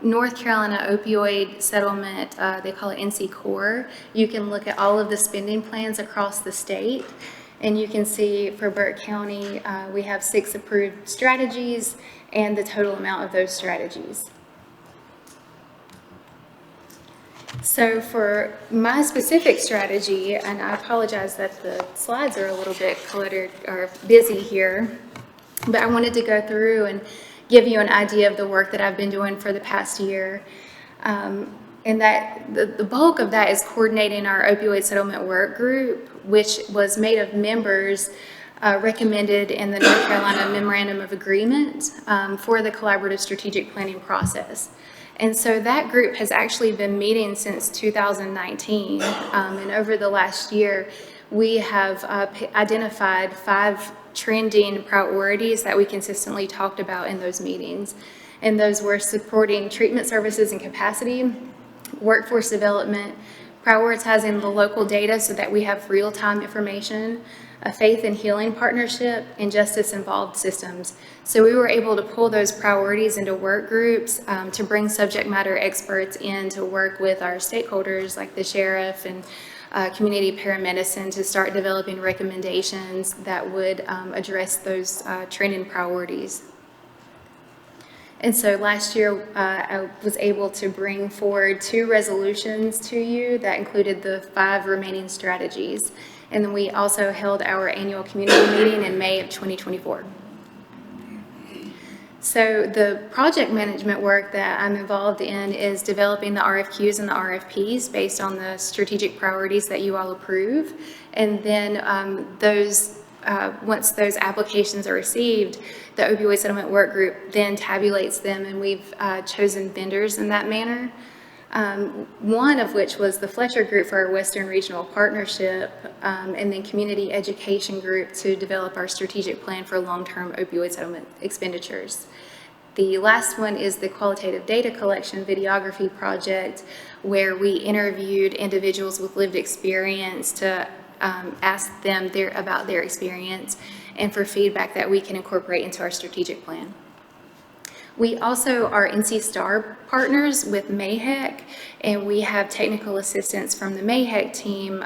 North Carolina opioid settlement, they call it NC Core, you can look at all of the spending plans across the state, and you can see for Burke County, we have 6 approved strategies and the total amount of those strategies. So for my specific strategy, and I apologize that the slides are a little bit cluttered or busy here, but I wanted to go through and give you an idea of the work that I've been doing for the past year. And that the bulk of that is coordinating our opioid settlement work group, which was made of members recommended in the North Carolina Memorandum of Agreement for the collaborative strategic planning process. And so that group has actually been meeting since 2019. And over the last year, we have identified 5 trending priorities that we consistently talked about in those meetings. And those were supporting treatment services and capacity, workforce development, prioritizing the local data so that we have real-time information, a faith and healing partnership, and justice-involved systems. So we were able to pull those priorities into work groups to bring subject matter experts in to work with our stakeholders like the sheriff and community paramedicine to start developing recommendations that would address those trending priorities. And so last year, I was able to bring forward 2 resolutions to you that included the 5 remaining strategies. And then we also held our annual community meeting in May of 2024. So the project management work that I'm involved in is developing the RFQs and the RFPs based on the strategic priorities that you all approve. And then once those applications are received, the opioid settlement work group then tabulates them, and we've chosen vendors in that manner. One of which was the Fletcher Group for our Western Regional Partnership, and then Community Education Group to develop our strategic plan for long-term opioid settlement expenditures. The last one is the qualitative data collection videography project, where we interviewed individuals with lived experience to ask them about their experience and for feedback that we can incorporate into our strategic plan. We also are NC STAR partners with MAHEC, and we have technical assistance from the MAHEC team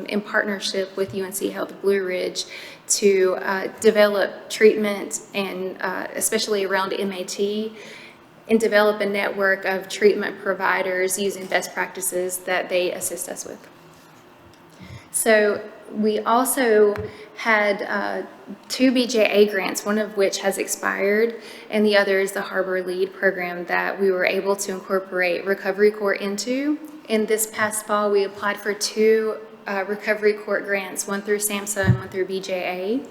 in partnership with UNC Health Blue Ridge to develop treatment and especially around MAT, and develop a network of treatment providers using best practices that they assist us with. So we also had 2 BJA grants, one of which has expired, and the other is the Harbor Lead program that we were able to incorporate Recovery Court into. In this past fall, we applied for 2 Recovery Court grants, one through SAMHSA and one through BJA.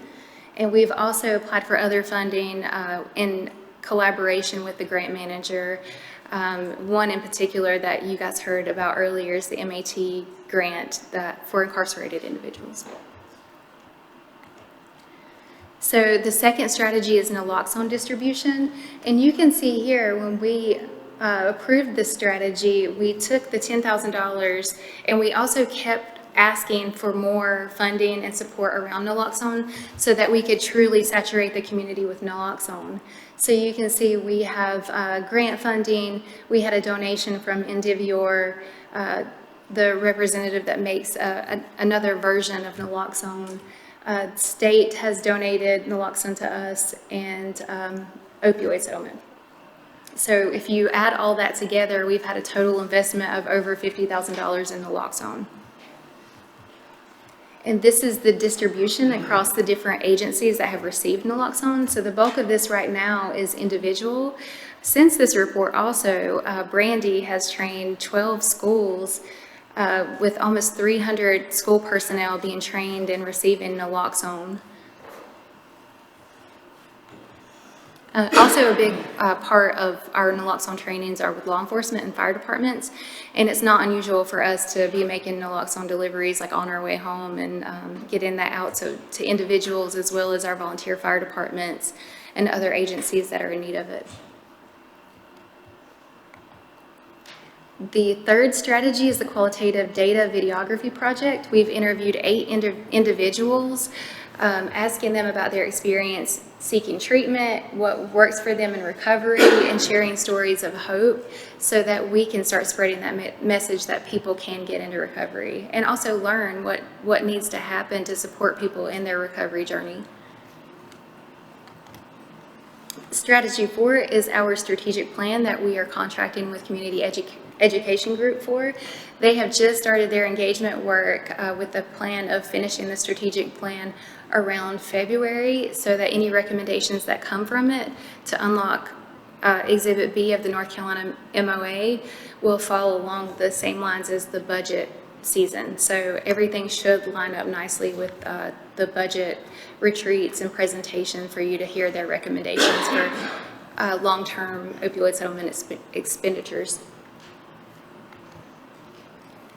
And we've also applied for other funding in collaboration with the grant manager. One in particular that you guys heard about earlier is the MAT grant for incarcerated individuals. So the second strategy is naloxone distribution. And you can see here when we approved this strategy, we took the $10,000 and we also kept asking for more funding and support around naloxone so that we could truly saturate the community with naloxone. So you can see we have grant funding. We had a donation from Indivior, the representative that makes another version of naloxone. State has donated naloxone to us, and opioid settlement. So if you add all that together, we've had a total investment of over $50,000 in naloxone. And this is the distribution across the different agencies that have received naloxone. So the bulk of this right now is individual. Since this report also, Brandy has trained 12 schools with almost 300 school personnel being trained and receiving naloxone. Also a big part of our naloxone trainings are with law enforcement and fire departments, and it's not unusual for us to be making naloxone deliveries like on our way home and getting that out to individuals as well as our volunteer fire departments and other agencies that are in need of it. The third strategy is the qualitative data videography project. We've interviewed 8 individuals, asking them about their experience seeking treatment, what works for them in recovery, and sharing stories of hope so that we can start spreading that message that people can get into recovery and also learn what needs to happen to support people in their recovery journey. Strategy 4 is our strategic plan that we are contracting with Community Education Group for. They have just started their engagement work with the plan of finishing the strategic plan around February so that any recommendations that come from it to unlock Exhibit B of the North Carolina MOA will follow along the same lines as the budget season. So everything should line up nicely with the budget retreats and presentation for you to hear their recommendations for long-term opioid settlement expenditures.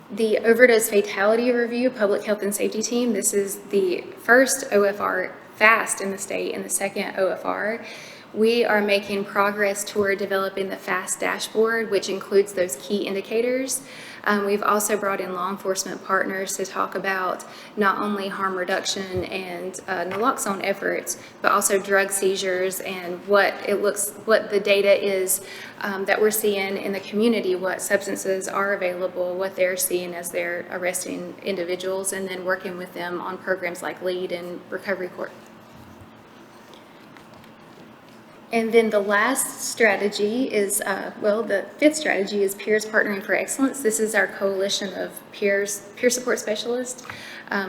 The Overdose Fatality Review Public Health and Safety Team, this is the first OFR FAST in the state and the second OFR. We are making progress toward developing the FAST dashboard, which includes those key indicators. We've also brought in law enforcement partners to talk about not only harm reduction and naloxone efforts, but also drug seizures and what the data is that we're seeing in the community, what substances are available, what they're seeing as they're arresting individuals, and then working with them on programs like LEAD and Recovery Court. And then the last strategy is, the fifth strategy is Peers Partnering for Excellence. This is our coalition of peer support specialists.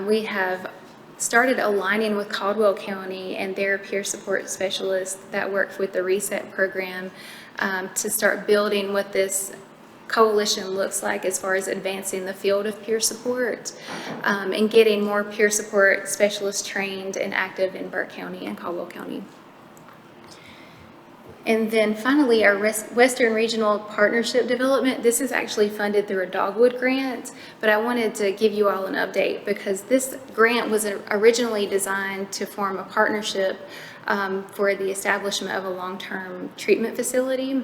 We have started aligning with Caldwell County and their peer support specialists that work with the RESET program to start building what this coalition looks like as far as advancing the field of peer support and getting more peer support specialists trained and active in Burke County and Caldwell County. And then finally, our Western Regional Partnership Development. This is actually funded through a Dogwood grant, but I wanted to give you all an update because this grant was originally designed to form a partnership for the establishment of a long-term treatment facility.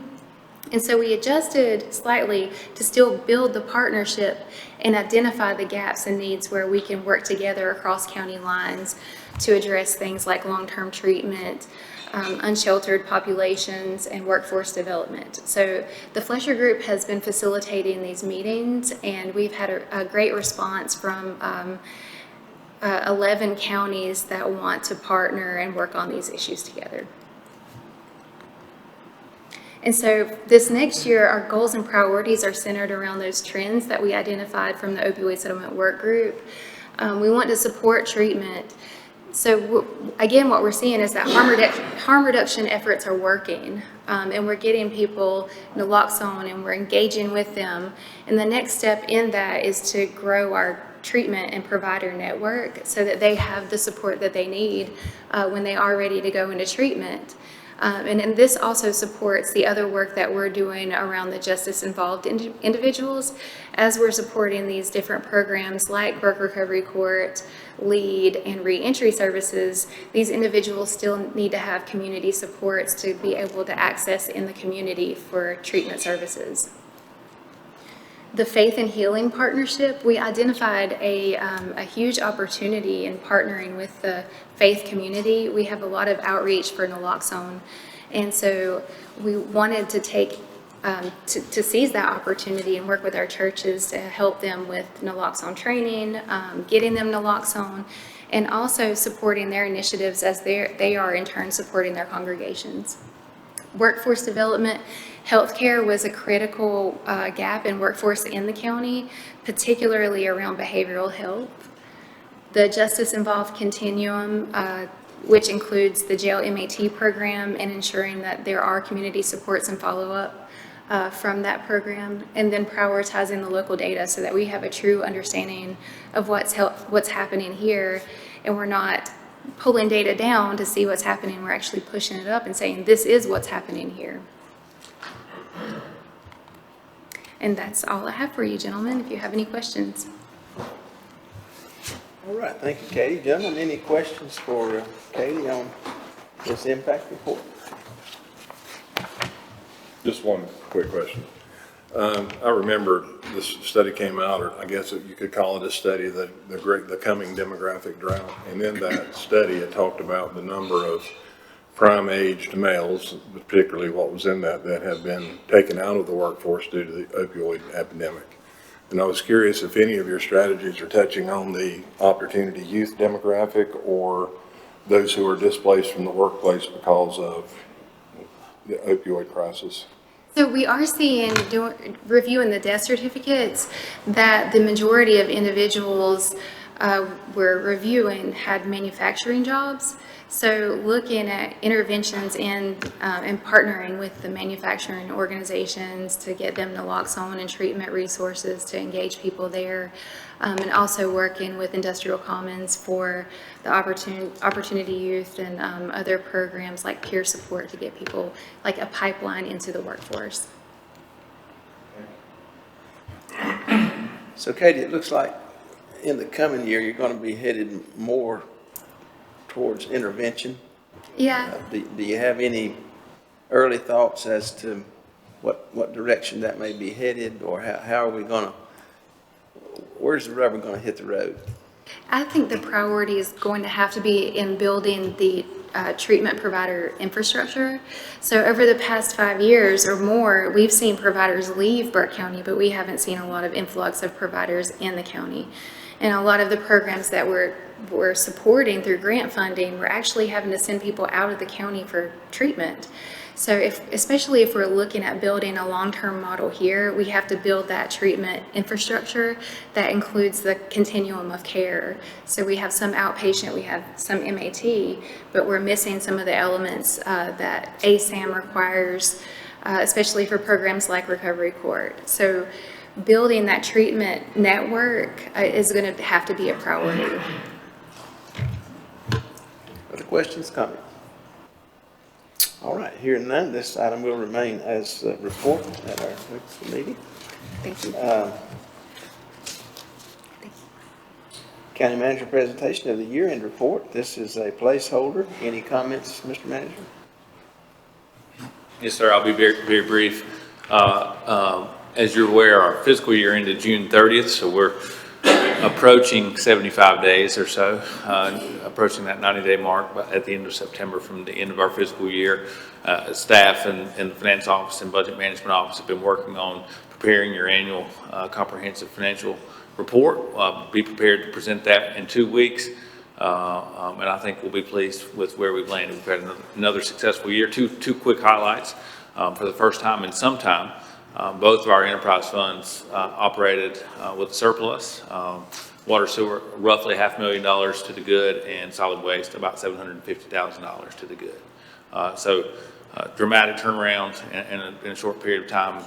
And so we adjusted slightly to still build the partnership and identify the gaps and needs where we can work together across county lines to address things like long-term treatment, unsheltered populations, and workforce development. So the Flesher Group has been facilitating these meetings, and we've had a great response from 11 counties that want to partner and work on these issues together. And so this next year, our goals and priorities are centered around those trends that we identified from the Opioid Settlement Work Group. We want to support treatment. So again, what we're seeing is that harm reduction efforts are working, and we're getting people naloxone and we're engaging with them. And the next step in that is to grow our treatment and provider network so that they have the support that they need when they are ready to go into treatment. And this also supports the other work that we're doing around the justice-involved individuals, as we're supporting these different programs like Burke Recovery Court, LEAD, and reentry services. These individuals still need to have community supports to be able to access in the community for treatment services. The Faith and Healing Partnership, we identified a huge opportunity in partnering with the faith community. We have a lot of outreach for naloxone, and so we wanted to take to seize that opportunity and work with our churches to help them with naloxone training, getting them naloxone, and also supporting their initiatives as they are in turn supporting their congregations. Workforce development. Healthcare was a critical gap in workforce in the county, particularly around behavioral health. The Justice Involved Continuum, which includes the jail MAT program and ensuring that there are community supports and follow-up from that program, and then prioritizing the local data so that we have a true understanding of what's happening here, and we're not pulling data down to see what's happening. We're actually pushing it up and saying, this is what's happening here. And that's all I have for you, gentlemen, if you have any questions. All right, thank you, Katie. Gentlemen, any questions for Katie on this impact report? Just one quick question. I remember this study came out, or I guess you could call it a study, the coming demographic drought. And in that study, it talked about the number of prime-aged males, particularly what was in that have been taken out of the workforce due to the opioid epidemic. And I was curious if any of your strategies are touching on the opportunity youth demographic or those who are displaced from the workplace because of the opioid crisis. So we are seeing, reviewing the death certificates, that the majority of individuals we're reviewing had manufacturing jobs. So looking at interventions and partnering with the manufacturing organizations to get them naloxone and treatment resources to engage people there, and also working with Industrial Commons for the Opportunity Youth and other programs like peer support to get people like a pipeline into the workforce. So Katie, it looks like in the coming year, you're going to be headed more towards intervention. Yeah. Do you have any early thoughts as to what direction that may be headed, or how are we going to, where's the rubber going to hit the road? I think the priority is going to have to be in building the treatment provider infrastructure. So over the past 5 years or more, we've seen providers leave Burke County, but we haven't seen a lot of influx of providers in the county. And a lot of the programs that we're supporting through grant funding, we're actually having to send people out of the county for treatment. So especially if we're looking at building a long-term model here, we have to build that treatment infrastructure that includes the continuum of care. So we have some outpatient, we have some MAT, but we're missing some of the elements that ASAM requires, especially for programs like Recovery Court. So building that treatment network is going to have to be a priority. Other questions, comments? All right, hearing none, this item will remain as a report at our next meeting. Thank you. County Manager presentation of the year-end report. This is a placeholder. Any comments, Mr. Manager? Yes, sir. I'll be very brief. As you're aware, our fiscal year ended June 30th, so we're approaching 75 days or so, approaching that 90-day mark at the end of September from the end of our fiscal year. Staff and the Finance Office and Budget Management Office have been working on preparing your annual comprehensive financial report. Be prepared to present that in 2 weeks, and I think we'll be pleased with where we've landed. We've had another successful year. Two quick highlights. For the first time in some time, both of our enterprise funds operated with surplus. Water sewer, roughly $500,000 to the good, and solid waste, about $750,000 to the good. So dramatic turnaround in a short period of time.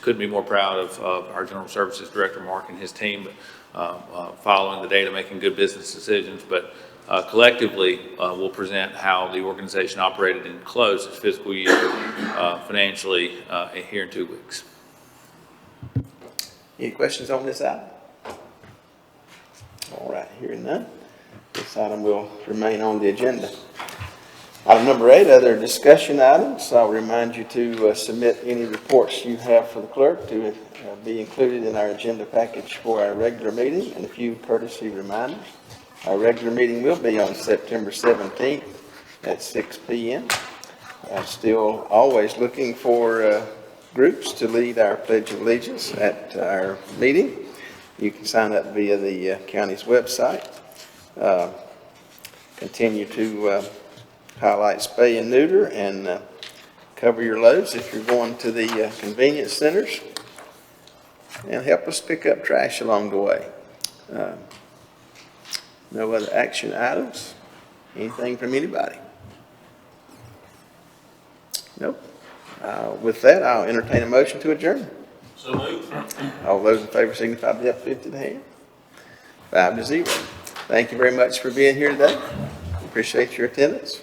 Couldn't be more proud of our General Services Director, Mark, and his team, following the data, making good business decisions, but collectively, we'll present how the organization operated and closed its fiscal year financially here in 2 weeks. Any questions on this item? All right, hearing none, this item will remain on the agenda. Item number 8, other discussion items. I'll remind you to submit any reports you have for the clerk to be included in our agenda package for our regular meeting. And a few courtesy reminders. Our regular meeting will be on September 17th at 6 p.m. Still always looking for groups to lead our Pledge of Allegiance at our meeting. You can sign up via the county's website. Continue to highlight spay and neuter and cover your loads if you're going to the convenience centers. And help us pick up trash along the way. No other action items? Anything from anybody? Nope. With that, I'll entertain a motion to adjourn. So moved. All those in favor signify by the uplift of the hand. 5-0. Thank you very much for being here today. Appreciate your attendance.